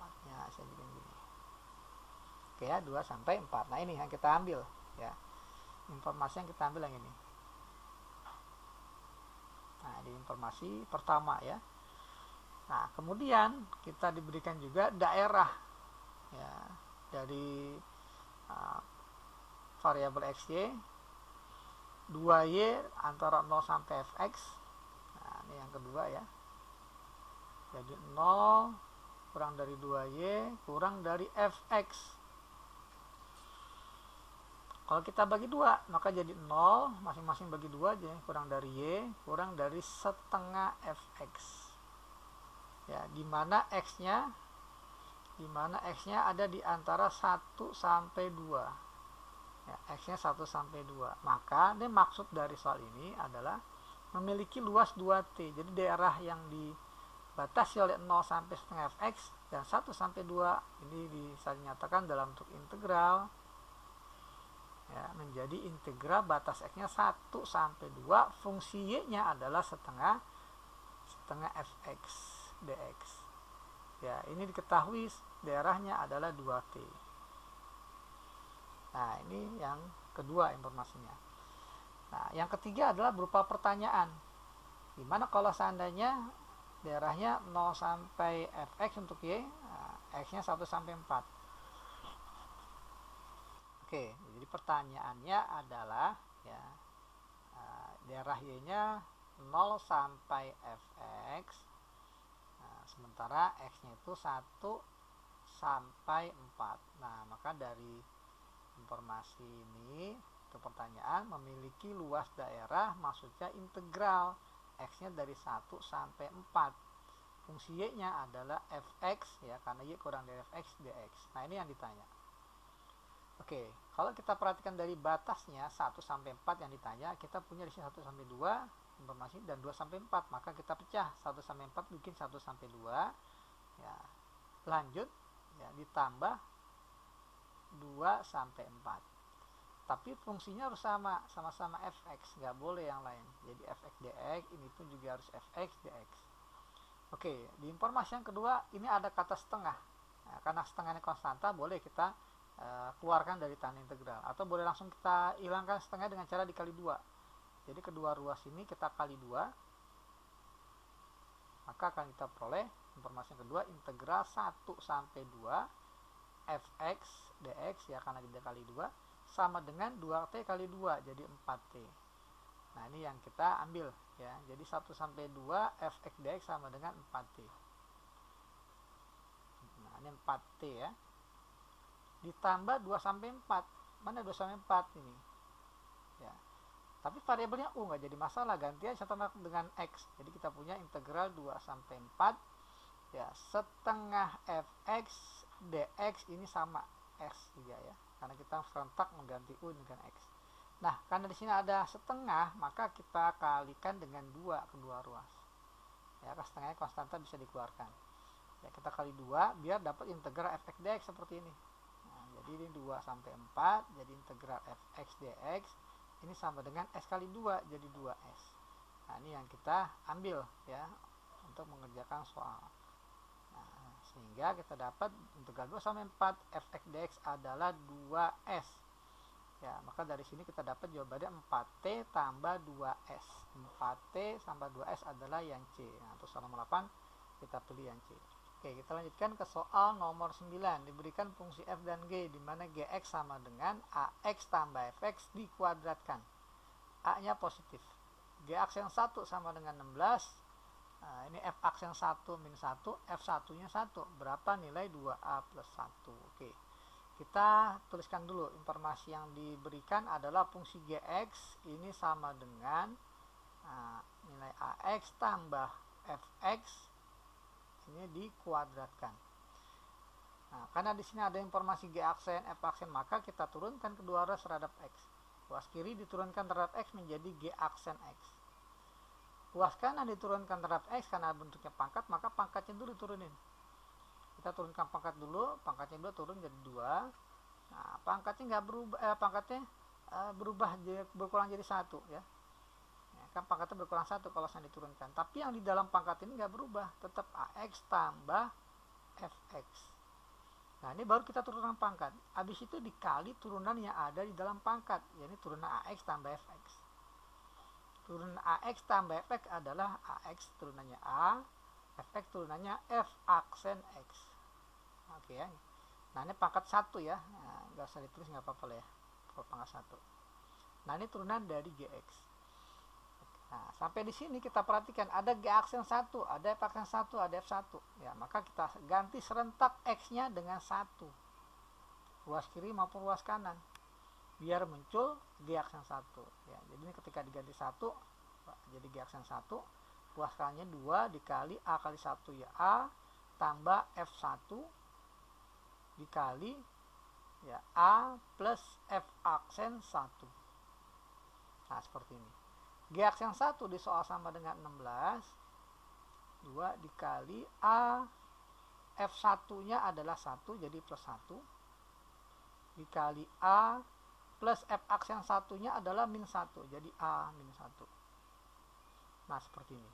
4-nya saya bikin gini. Oke ya, 2 sampai 4. Nah, ini yang kita ambil ya. Informasi yang kita ambil yang ini. Nah, di informasi pertama ya. Nah, kemudian kita diberikan juga daerah ya dari variabel xy, 2y antara 0 sampai fx. Nah, ini yang kedua ya. Jadi 0 kurang dari 2y kurang dari fx. Kalau kita bagi 2, maka jadi 0, masing-masing bagi 2 aja, kurang dari y, kurang dari setengah fx. Ya, di mana x-nya ada di antara 1 sampai 2. Ya, x-nya 1 sampai 2. Maka ini maksud dari soal ini adalah memiliki luas 2t. Jadi daerah yang dibatasi oleh 0 sampai setengah fx dan 1 sampai 2 ini bisa dinyatakan dalam bentuk integral ya, menjadi integral batas x-nya 1 sampai 2, fungsi y-nya adalah setengah fx dx. Ya, ini diketahui daerahnya adalah 2t. Nah, ini yang kedua informasinya. Nah, yang ketiga adalah berupa pertanyaan. Gimana kalau seandainya daerahnya 0 sampai fx untuk y, x-nya 1 sampai 4. Oke, jadi pertanyaannya adalah ya, daerah y-nya 0 sampai fx, sementara x-nya itu 1 sampai 4. Nah, maka dari informasi ini untuk pertanyaan memiliki luas daerah, maksudnya integral x-nya dari 1 sampai 4. Fungsi y-nya adalah fx ya, karena y kurang dari fx dx. Nah, ini yang ditanya. Oke, kalau kita perhatikan dari batasnya 1 sampai 4 yang ditanya, kita punya di sini 1 sampai 2 informasi dan 2 sampai 4, maka kita pecah 1 sampai 4 bikin 1 sampai 2. Ya. Lanjut ya, ditambah 2 sampai 4. Tapi fungsinya harus sama-sama fx, nggak boleh yang lain. Jadi fx dx ini pun juga harus fx dx. Oke, di informasi yang kedua ini ada kata setengah. Nah, karena setengahnya konstanta, boleh kita keluarkan dari tanda integral, atau boleh langsung kita hilangkan setengah dengan cara dikali 2. Jadi kedua ruas ini kita kali 2, maka akan kita peroleh informasi yang kedua, integral 1 sampai 2 fx dx, ya karena kita kali 2, sama dengan 2t kali 2, jadi 4t. Nah, ini yang kita ambil ya. Jadi 1 sampai 2 fx dx sama dengan 4t. Nah, ini 4t ya. Ditambah 2 sampai 4. Mana 2 sampai 4 ini? Ya. Tapi variabelnya u, nggak jadi masalah, ganti aja sama dengan x. Jadi kita punya integral 2 sampai 4 ya, setengah fx dx ini sama x juga ya. Karena kita serentak mengganti u dengan x. Nah, karena di sini ada setengah, maka kita kalikan dengan 2 kedua ruas. Ya, setengahnya konstanta bisa dikeluarkan. Ya, kita kali 2 biar dapat integral fx dx seperti ini. Nah, jadi ini 2 sampai 4, jadi integral fx dx ini sama dengan s kali 2, jadi 2s. Nah, ini yang kita ambil ya untuk mengerjakan soal. Nah, sehingga kita dapat integral 2 sampai 4 fx dx adalah 2s. Ya, maka dari sini kita dapat jawabannya 4t tambah 2s. 4t tambah 2s adalah yang C. Nah, untuk soal nomor 8 kita pilih yang C. Oke, kita lanjutkan ke soal nomor 9. Diberikan fungsi f dan g di mana gx sama dengan ax tambah fx dikuadratkan. A-nya positif. G-aks yang 1 sama dengan 16. Nah, ini f-aks yang 1 min 1, f1-nya 1. Berapa nilai 2a plus 1? Oke. Kita tuliskan dulu informasi yang diberikan adalah fungsi gx ini sama dengan nilai ax tambah fx ini dikuadratkan. Nah, karena di sini ada informasi g aksen, f aksen, maka kita turunkan kedua ruas terhadap x. Ruas kiri diturunkan terhadap x menjadi g aksen x. Ruas kanan diturunkan terhadap x karena bentuknya pangkat, maka pangkatnya dulu diturunin. Kita turunkan pangkat dulu, pangkatnya dulu turun jadi 2. Nah, pangkatnya nggak berubah, berubah berkurang jadi 1 ya. Kan pangkatnya berkurang 1 kalau saya diturunkan, tapi yang di dalam pangkat ini nggak berubah, tetap ax tambah fx. Nah, ini baru kita turunkan pangkat, habis itu dikali turunan yang ada di dalam pangkat, yakni turunan ax tambah fx. Turunan ax tambah fx adalah ax turunannya a, fx turunannya f aksen x. Oke ya. Nah, ini pangkat 1 ya, nah, nggak usah ditulis, nggak apa-apa ya kalau pangkat 1. Nah, ini turunan dari gx. Nah, sampai di sini kita perhatikan ada g aksen 1, ada f aksen 1, ada f1. Ya, maka kita ganti serentak x-nya dengan 1. Ruas kiri maupun ruas kanan. Biar muncul g aksen 1. Ya, jadi ini ketika diganti 1, jadi g aksen 1, ruas kanannya 2 dikali a kali 1 ya a tambah f1 dikali ya a plus f aksen 1. Nah, seperti ini. G aksen 1 di soal sama dengan 16. 2 dikali A. F1-nya adalah 1, jadi plus 1. Dikali A plus F aksen 1-nya adalah min 1, jadi A min 1. Nah, seperti ini.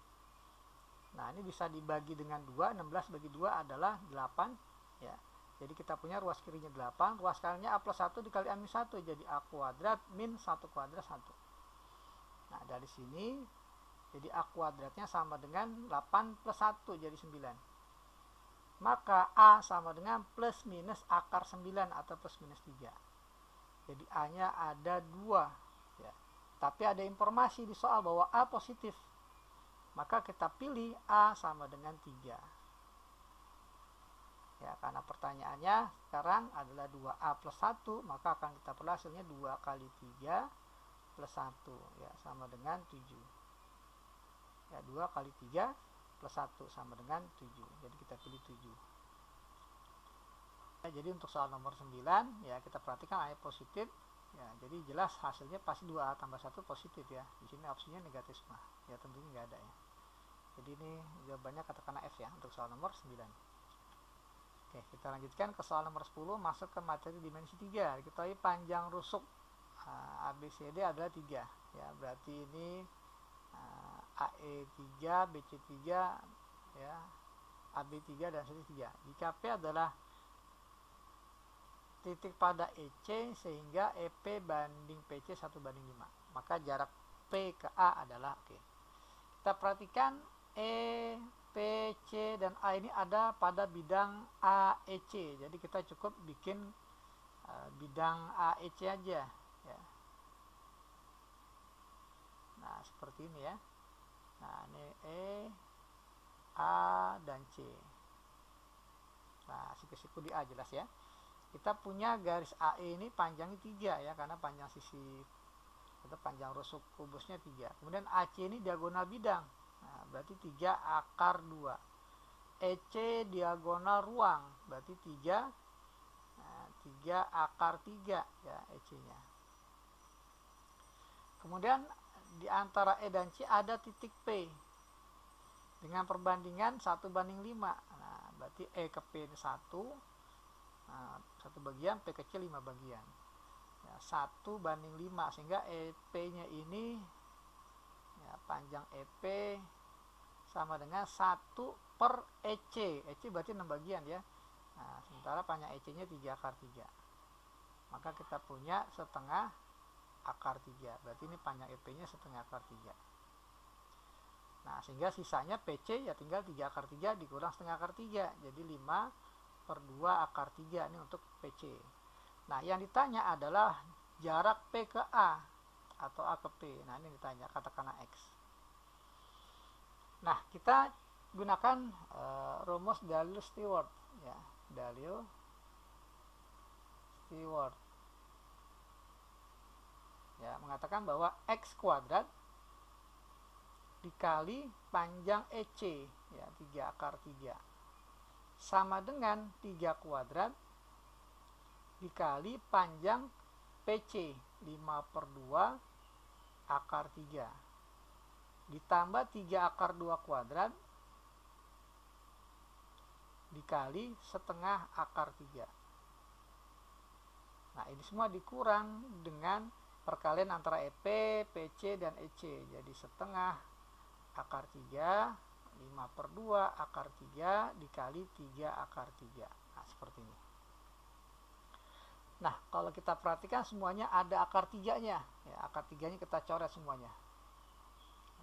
Nah, ini bisa dibagi dengan 2. 16 bagi 2 adalah 8. Ya. Jadi kita punya ruas kirinya 8. Ruas kanannya A plus 1 dikali A min 1, jadi A kuadrat min 1 kuadrat 1. Nah, dari sini jadi a kuadratnya sama dengan 8 plus 1 jadi 9. Maka a sama dengan plus minus akar 9 atau plus minus 3. Jadi a nya ada 2 ya. Tapi ada informasi di soal bahwa a positif. Maka kita pilih a sama dengan 3. Ya, karena pertanyaannya sekarang adalah 2a plus 1, maka akan kita peroleh hasilnya 2 kali 3 plus 1 ya sama dengan 7. Ya, 2 kali 3 plus 1 sama dengan 7. Jadi kita pilih 7. Ya, jadi untuk soal nomor 9 ya kita perhatikan A positif. Ya, jadi jelas hasilnya pasti 2A tambah 1 positif ya. Di sini opsinya negatif semua. Ya, tentunya nggak ada ya. Jadi ini jawabannya katakanlah F ya untuk soal nomor 9. Oke, kita lanjutkan ke soal nomor 10, masuk ke materi dimensi 3. Kita lihat panjang rusuk ABCD adalah 3 ya, berarti ini AE 3, BC 3 ya, AB3 dan C3. Jika P adalah titik pada EC sehingga EP banding PC 1:5, maka jarak P ke A adalah oke. Kita perhatikan E, P, C, dan A ini ada pada bidang AEC. Jadi kita cukup bikin bidang AEC aja ya. Nah, seperti ini ya. Nah, ini E, A, dan C. Nah, siku-siku di A jelas ya. Kita punya garis AE ini panjangnya 3 ya, karena panjang sisi atau panjang rusuk kubusnya 3. Kemudian AC ini diagonal bidang. Nah, berarti 3 akar 2. EC diagonal ruang, berarti 3 akar 3 ya EC-nya. Kemudian di antara E dan C ada titik P dengan perbandingan 1:5. Nah, berarti E ke P 1 bagian, P ke C 5 bagian ya, 1:5, sehingga EP-nya ini ya, panjang EP sama dengan 1/EC. EC berarti 6 bagian ya. Nah, sementara panjang EC-nya 3 akar 3. Maka kita punya setengah akar 3. Berarti ini panjang EP-nya setengah akar 3. Nah, sehingga sisanya PC ya tinggal 3 akar 3 dikurang setengah akar 3. Jadi 5/2 akar 3 ini untuk PC. Nah, yang ditanya adalah jarak P ke A atau A ke P. Nah, ini ditanya, katakanlah X. Nah, kita gunakan rumus Dallus-Stewart ya, Dallus-Stewart ya, mengatakan bahwa X kuadrat dikali panjang EC ya 3 akar 3 sama dengan 3 kuadrat dikali panjang PC 5/2 akar 3 ditambah 3 akar 2 kuadrat dikali setengah akar 3. Nah, ini semua dikurang dengan perkalian antara EP, PC, dan EC. Jadi setengah akar 3, 5/2 akar 3 dikali 3 akar 3. Nah, seperti ini. Nah, kalau kita perhatikan semuanya ada akar 3-nya. Ya, akar 3-nya kita coret semuanya.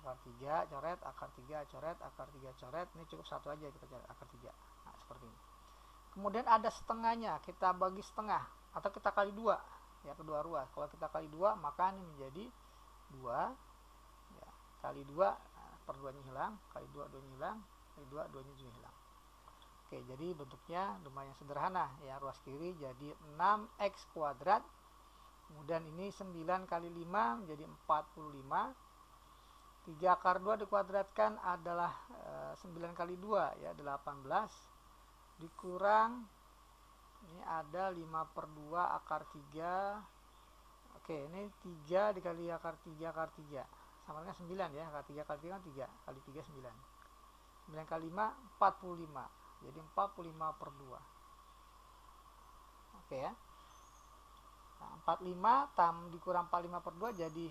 Akar 3 coret, akar 3 coret, akar 3 coret. Ini cukup satu aja kita coret akar 3. Nah, seperti ini. Kemudian ada setengahnya, kita bagi setengah atau kita kali 2 ya, kedua ruas. Kalau kita kali 2 maka ini menjadi 2 ya, kali 2 per 2 nya hilang, kali 2 2 nya hilang, kali 2 2 nya juga hilang. Oke, jadi bentuknya lumayan sederhana ya. Ruas kiri jadi 6x kuadrat, kemudian ini 9 kali 5 menjadi 45. 3 akar 2 dikuadratkan adalah 9 kali 2 ya 18 dikurang ini ada 5/2 akar 3. Oke, ini 3 dikali akar 3 akar 3 sama dengan 9 ya. Akar 3 kali 3 kan 3 kali 3 9. 9 kali 5 45. Jadi 45/2. Oke ya. Nah, 45 dikurang 45/2 jadi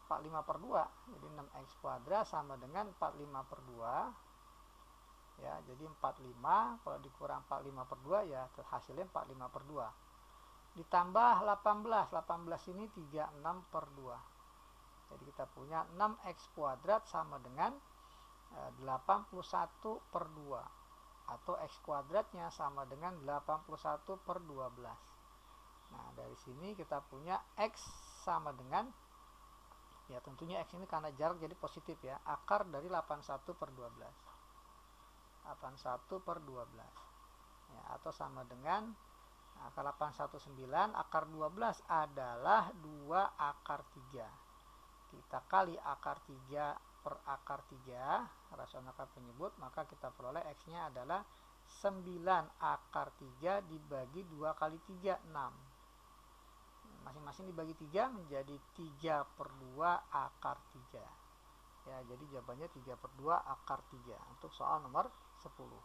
45/2. Jadi 6x kuadrat sama dengan 45/2. Ya, jadi 45 kalau dikurang 45/2 ya hasilnya 45/2. Ditambah 18. 18 ini 36/2. Jadi kita punya 6x kuadrat sama dengan 81/2 atau x kuadratnya sama dengan 81/12. Nah, dari sini kita punya x sama dengan ya tentunya x ini karena jarak jadi positif ya, akar dari 81/12. 81/12 ya, atau sama dengan akar 819 akar 12 adalah 2 akar 3. Kita kali akar 3 per akar 3 rasional akar penyebut, maka kita peroleh x nya adalah 9 akar 3 dibagi 2 kali 3 6. Masing-masing dibagi 3 menjadi 3/2 akar 3 ya. Jadi jawabannya 3/2 akar 3 untuk soal nomor 10.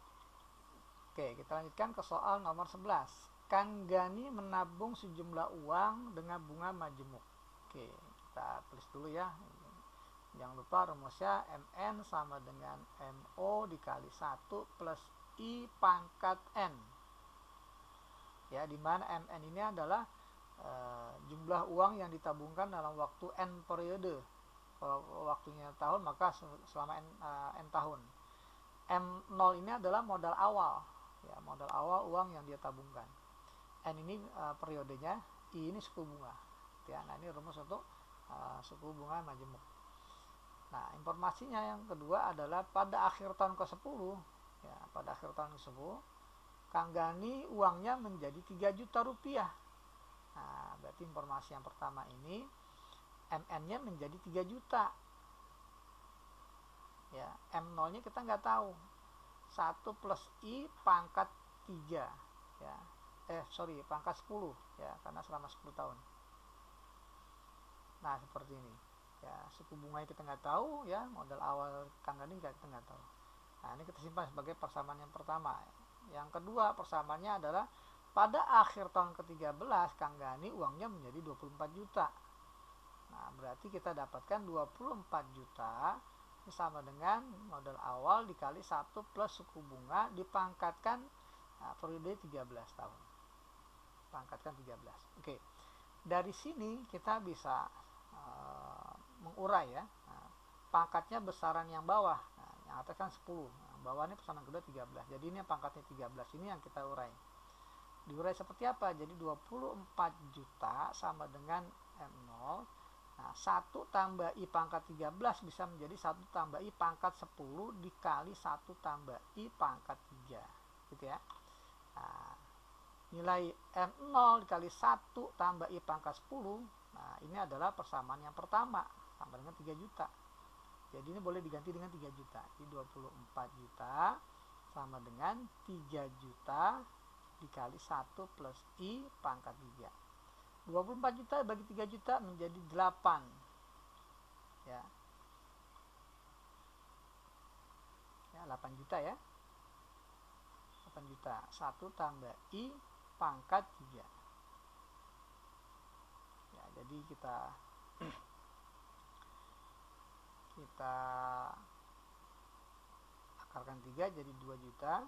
Oke, kita lanjutkan ke soal nomor 11. Kang Gani menabung sejumlah uang dengan bunga majemuk. Oke, kita tulis dulu ya. Jangan lupa rumusnya MN sama dengan MO dikali 1 plus I pangkat N. Ya, di mana MN ini adalah jumlah uang yang ditabungkan dalam waktu N periode. Kalau waktunya tahun, maka selama N tahun. M0 ini adalah modal awal. Ya, modal awal uang yang dia tabungkan. N ini periodenya, I ini suku bunga. Ya, nah ini rumus untuk suku bunga majemuk. Nah, informasinya yang kedua adalah pada akhir tahun ke-10, ya, pada akhir tahun ke-10, Kang Gani uangnya menjadi 3 juta rupiah. Nah, berarti informasi yang pertama ini MN-nya menjadi 3 juta. Ya, M0-nya kita nggak tahu. 1 plus I pangkat 3, ya. Pangkat 10, ya, karena selama 10 tahun. Nah, seperti ini. Ya, suku bunga kita nggak tahu, ya, modal awal Kang Gani kita nggak tahu. Nah, ini kita simpan sebagai persamaan yang pertama. Yang kedua persamaannya adalah pada akhir tahun ke-13 Kang Gani uangnya menjadi 24 juta. Nah, berarti kita dapatkan 24 juta ini sama dengan modal awal dikali 1 plus suku bunga dipangkatkan periode 13 tahun. Pangkatkan 13. Oke. Dari sini kita bisa mengurai, ya. Nah, pangkatnya besaran yang bawah. Nah, yang atas kan 10. Yang bawah ini pesanan kedua 13. Jadi ini pangkatnya 13 ini yang kita urai. Diurai seperti apa? Jadi 24 juta sama dengan M0. Nah, 1 tambah I pangkat 13 bisa menjadi 1 tambah I pangkat 10 dikali 1 tambah I pangkat 3. Gitu ya. Nah, nilai M0 dikali 1 tambah I pangkat 10. Nah, ini adalah persamaan yang pertama, sama dengan 3 juta. Jadi ini boleh diganti dengan 3 juta. Jadi 24 juta sama dengan 3 juta dikali 1 plus I pangkat 3. 24 juta bagi 3 juta menjadi 8. Ya. Ya, 8 juta ya. 8 juta. 1 tambah I pangkat 3. Ya, jadi kita akarkan 3 jadi 2 juta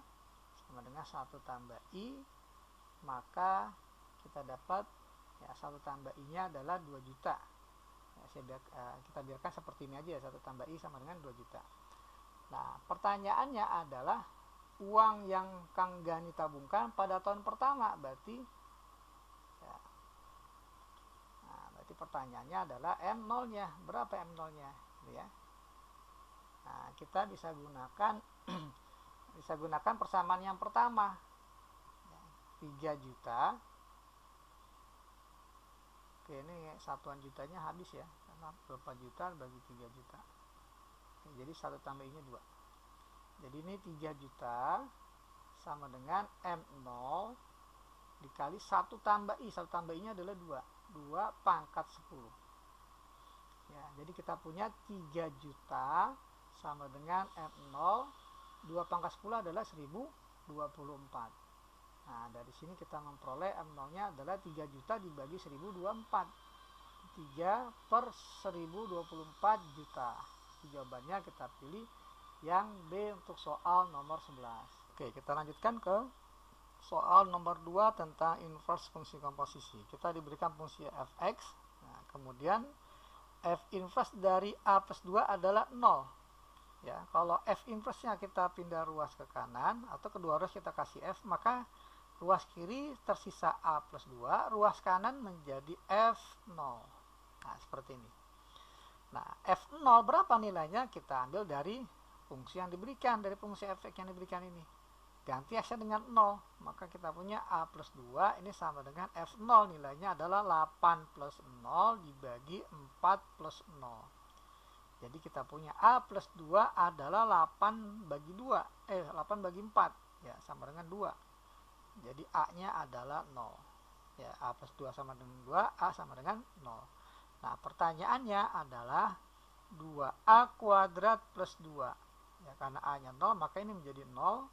sama dengan 1 tambah I, maka kita dapat, ya, 1 tambah I nya adalah 2 juta. Ya, kita biarkan seperti ini aja, 1 tambah I sama dengan 2 juta. Nah, pertanyaannya adalah uang yang Kang Gani tabungkan pada tahun pertama, berarti, ya, nah, berarti pertanyaannya adalah M0 nya, berapa M0 nya, gitu ya. Nah, kita bisa gunakan persamaan yang pertama, 3 juta. Oke, ini satuan jutanya habis ya, karena 24 juta bagi 3 juta. Oke, jadi 1 tambah I nya 2. Jadi ini 3 juta sama dengan M0 dikali 1 tambah I. 1 tambah I nya adalah 2. 2 pangkat 10. Ya, jadi kita punya 3 juta sama dengan M0. 2 pangkat 10 adalah 1024. Nah, dari sini kita memperoleh M0 nya adalah 3 juta dibagi 1024. 3 per 1024 juta. Jawabannya kita pilih yang B untuk soal nomor 11. Oke, kita lanjutkan ke soal nomor 2 tentang inverse fungsi komposisi. Kita diberikan fungsi fx. Nah, kemudian f inverse dari A plus 2 adalah 0. Ya, kalau f inverse-nya kita pindah ruas ke kanan atau kedua ruas kita kasih f, maka ruas kiri tersisa A plus 2, ruas kanan menjadi F0. Nah, seperti ini. Nah, F0 berapa nilainya? Kita ambil dari fungsi yang diberikan, dari fungsi fx yang diberikan ini. Ganti x-nya dengan 0, maka kita punya A plus 2 ini sama dengan F0, nilainya adalah 8 plus 0 dibagi 4 plus 0. Jadi kita punya A plus 2 adalah 8 bagi 2, 8 bagi 4, ya, sama dengan 2. Jadi A-nya adalah 0. Ya, A plus 2 sama dengan 2, A sama dengan 0. Nah, pertanyaannya adalah 2A kuadrat plus 2. Ya, karena A-nya 0, maka ini menjadi 0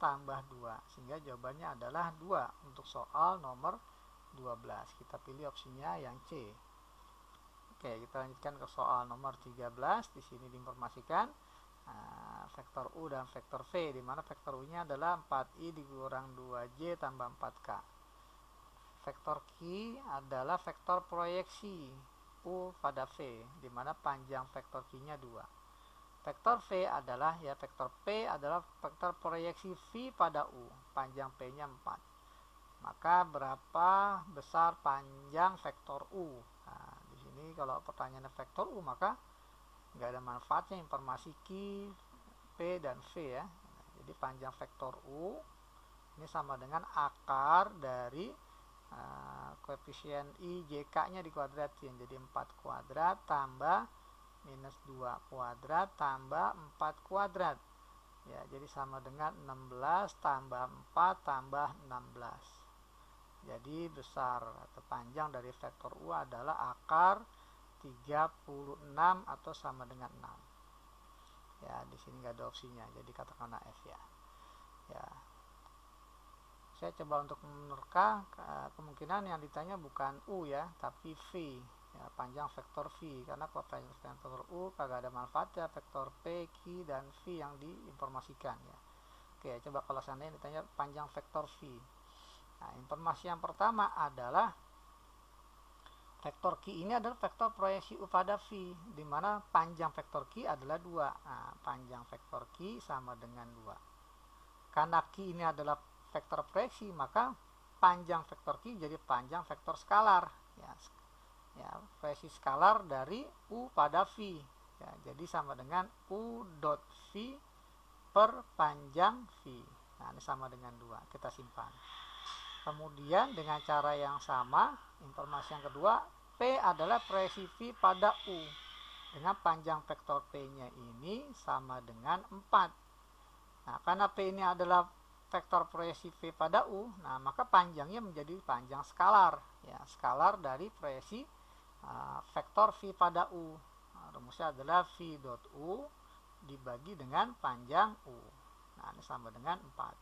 tambah 2. Sehingga jawabannya adalah 2 untuk soal nomor 12. Kita pilih opsinya yang C. Oke, kita lanjutkan ke soal nomor 13. Di sini diinformasikan vektor U dan vektor V, di mana vektor U-nya adalah 4I dikurang 2J tambah 4K. Vektor Q adalah vektor proyeksi U pada V, di mana panjang vektor Q-nya 2. Vektor V adalah vektor P adalah vektor proyeksi V pada U, panjang P-nya 4. Maka berapa besar panjang vektor U? Nah, di sini kalau pertanyaannya vektor U, maka nggak ada manfaatnya informasi Q, P, dan V ya. Jadi panjang vektor U ini sama dengan akar dari koefisien I, JK-nya dikuadratin. Jadi 4 kuadrat tambah minus 2 kuadrat tambah 4 kuadrat. Ya, jadi sama dengan 16 tambah 4 tambah 16. Jadi besar atau panjang dari vektor U adalah akar 36 atau sama dengan 6. Ya, di sini nggak ada opsinya, jadi katakanlah F ya. Ya. Saya coba untuk menerka kemungkinan yang ditanya bukan U ya, tapi V. Ya, panjang vektor V, karena kalau panjang vektor U kagak ada manfaatnya vektor P, Q, dan V yang diinformasikan ya. Oke, coba kalau seandainya ditanya panjang vektor V. Nah, informasi yang pertama adalah vektor Q ini adalah vektor proyeksi U pada V, di mana panjang vektor Q adalah 2. Nah, panjang vektor Q sama dengan 2. Karena Q ini adalah vektor proyeksi, maka panjang vektor Q jadi panjang vektor skalar. Ya, proyeksi skalar dari U pada V. Ya, jadi sama dengan U dot V per panjang V. Nah, ini sama dengan 2. Kita simpan. Kemudian dengan cara yang sama, informasi yang kedua, P adalah proyeksi V pada U. Dengan panjang vektor P-nya ini sama dengan 4. Nah, karena P ini adalah vektor proyeksi V pada U, nah maka panjangnya menjadi panjang skalar. Ya, skalar dari proyeksi vektor V pada U. Nah, rumusnya adalah V dot U dibagi dengan panjang U. Nah, ini sama dengan 4.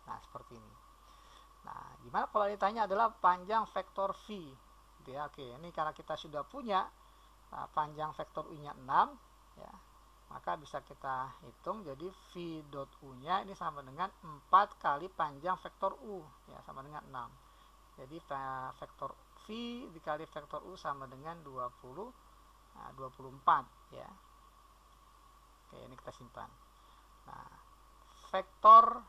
Nah, seperti ini. Nah, gimana kalau ditanya adalah panjang vektor V? Gitu ya. Oke, ini karena kita sudah punya panjang vektor U-nya 6, ya, maka bisa kita hitung. Jadi V dot U-nya ini sama dengan 4 kali panjang vektor U, ya, sama dengan 6. Jadi vektor V dikali vektor U sama dengan 24, ya. Oke, ini kita simpan. Nah, vektor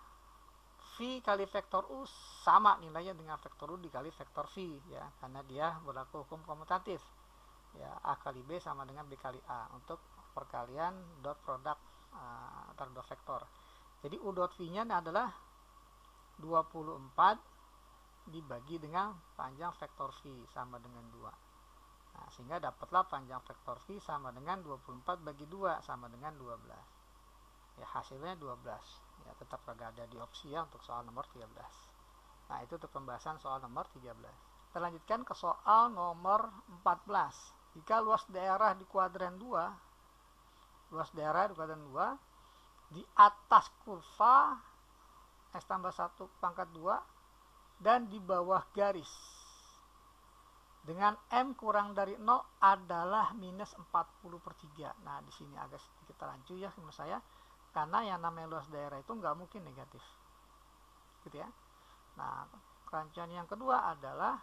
V kali vektor U sama nilainya dengan vektor U dikali vektor V, ya, karena dia berlaku hukum komutatif. Ya, A kali B sama dengan B kali A untuk perkalian dot produk antara dua vektor. Jadi U dot V-nya adalah 24 dibagi dengan panjang vektor V sama dengan 2. Nah, sehingga dapatlah panjang vektor V sama dengan 24 bagi 2 sama dengan 12. Ya, hasilnya 12. Ya, tetap kagak ada di opsi ya untuk soal nomor 13. Nah, itu untuk pembahasan soal nomor 13. Kita lanjutkan ke soal nomor 14. Jika luas daerah di kuadran 2, di atas kurva X tambah 1 pangkat 2 dan di bawah garis dengan M kurang dari 0 adalah minus 40/3. Nah, di sini agak sedikit rancu ya menurut saya, karena yang namanya luas daerah itu nggak mungkin negatif, gitu ya. Nah, kerancuan yang kedua adalah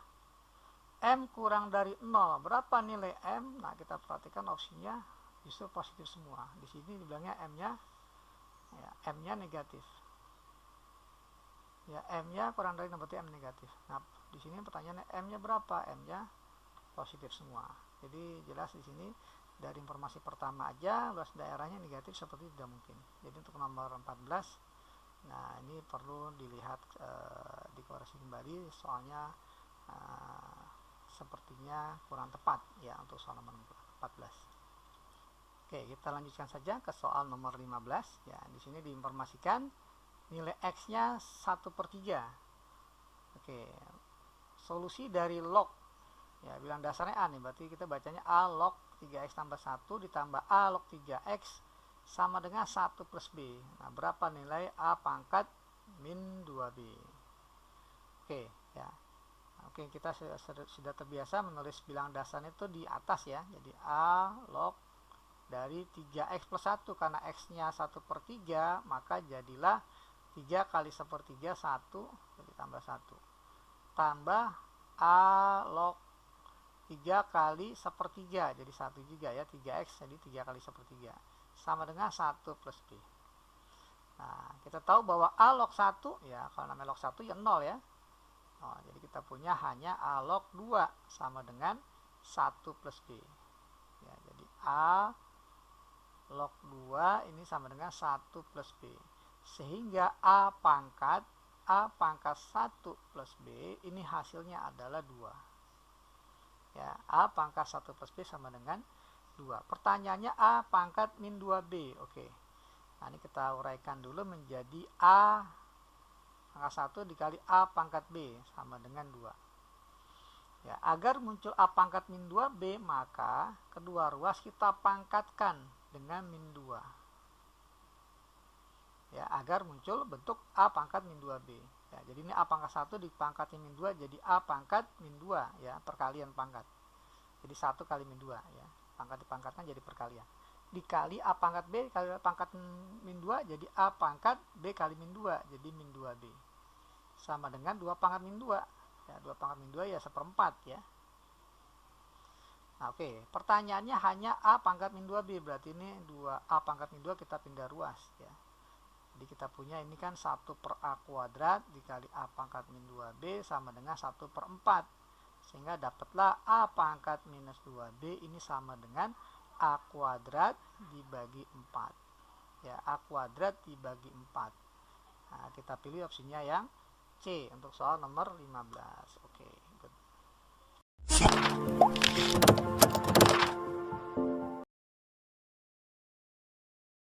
M kurang dari 0. Berapa nilai M? Nah, kita perhatikan opsinya justru positif semua. Di sini dibilangnya M-nya negatif. Ya, M-nya kurang dari 0 berarti M negatif. Nah, di sini pertanyaannya M-nya berapa? M-nya positif semua. Jadi jelas di sini dari informasi pertama aja luas daerahnya negatif seperti tidak mungkin. Jadi untuk nomor 14, nah ini perlu dilihat dikoreksi kembali, soalnya sepertinya kurang tepat ya untuk soal nomor 14. Oke, kita lanjutkan saja ke soal nomor 15. Ya, di sini diinformasikan nilai X-nya 1/3. Oke, solusi dari log, ya, bilang dasarnya A nih, berarti kita bacanya A log 3X tambah 1 ditambah A log 3X sama dengan 1 plus B. Nah, berapa nilai A pangkat min 2B? Oke, ya. Nah, Oke, kita sudah terbiasa menulis bilang dasarnya itu di atas ya. Jadi A log dari 3x plus 1, karena x-nya 1/3, maka jadilah 3 kali 1/3 1, jadi tambah 1. Tambah A log 3 kali 1/3, jadi 1 juga ya, 3x jadi 3 kali 1/3. Sama dengan 1 plus B. Nah, kita tahu bahwa A log 1, ya kalau namanya log 1 ya 0 ya. Oh, jadi kita punya hanya A log 2 sama dengan 1 plus B. Ya, jadi A log 2 ini sama dengan 1 plus B. Sehingga A pangkat 1 plus B ini hasilnya adalah 2. Ya, A pangkat 1 plus B sama dengan 2. Pertanyaannya A pangkat min 2B. Oke. Nah, ini kita uraikan dulu menjadi A pangkat 1 dikali A pangkat B sama dengan 2. Ya, agar muncul A pangkat min 2B, maka kedua ruas kita pangkatkan dengan min 2. Ya, agar muncul bentuk A pangkat min 2B. Ya, jadi ini A pangkat 1 dipangkatin min 2 jadi A pangkat min 2 ya, perkalian pangkat. Jadi 1 kali min 2 ya. Pangkat dipangkatkan jadi perkalian. Dikali A pangkat B kali pangkat min 2 jadi A pangkat B kali min 2 jadi min 2B. Sama dengan 2 pangkat min 2. Ya, 2 pangkat min 2 ya 1/4 ya. Nah, oke, pertanyaannya hanya A pangkat min 2B, berarti ini 2A pangkat min 2 kita pindah ruas ya. Jadi kita punya ini kan 1 per A kuadrat dikali A pangkat min 2B sama dengan 1/4. Sehingga dapatlah A pangkat minus 2B ini sama dengan A kuadrat dibagi 4. Ya, A kuadrat dibagi 4. Nah, kita pilih opsinya yang C untuk soal nomor 15. Oke, good.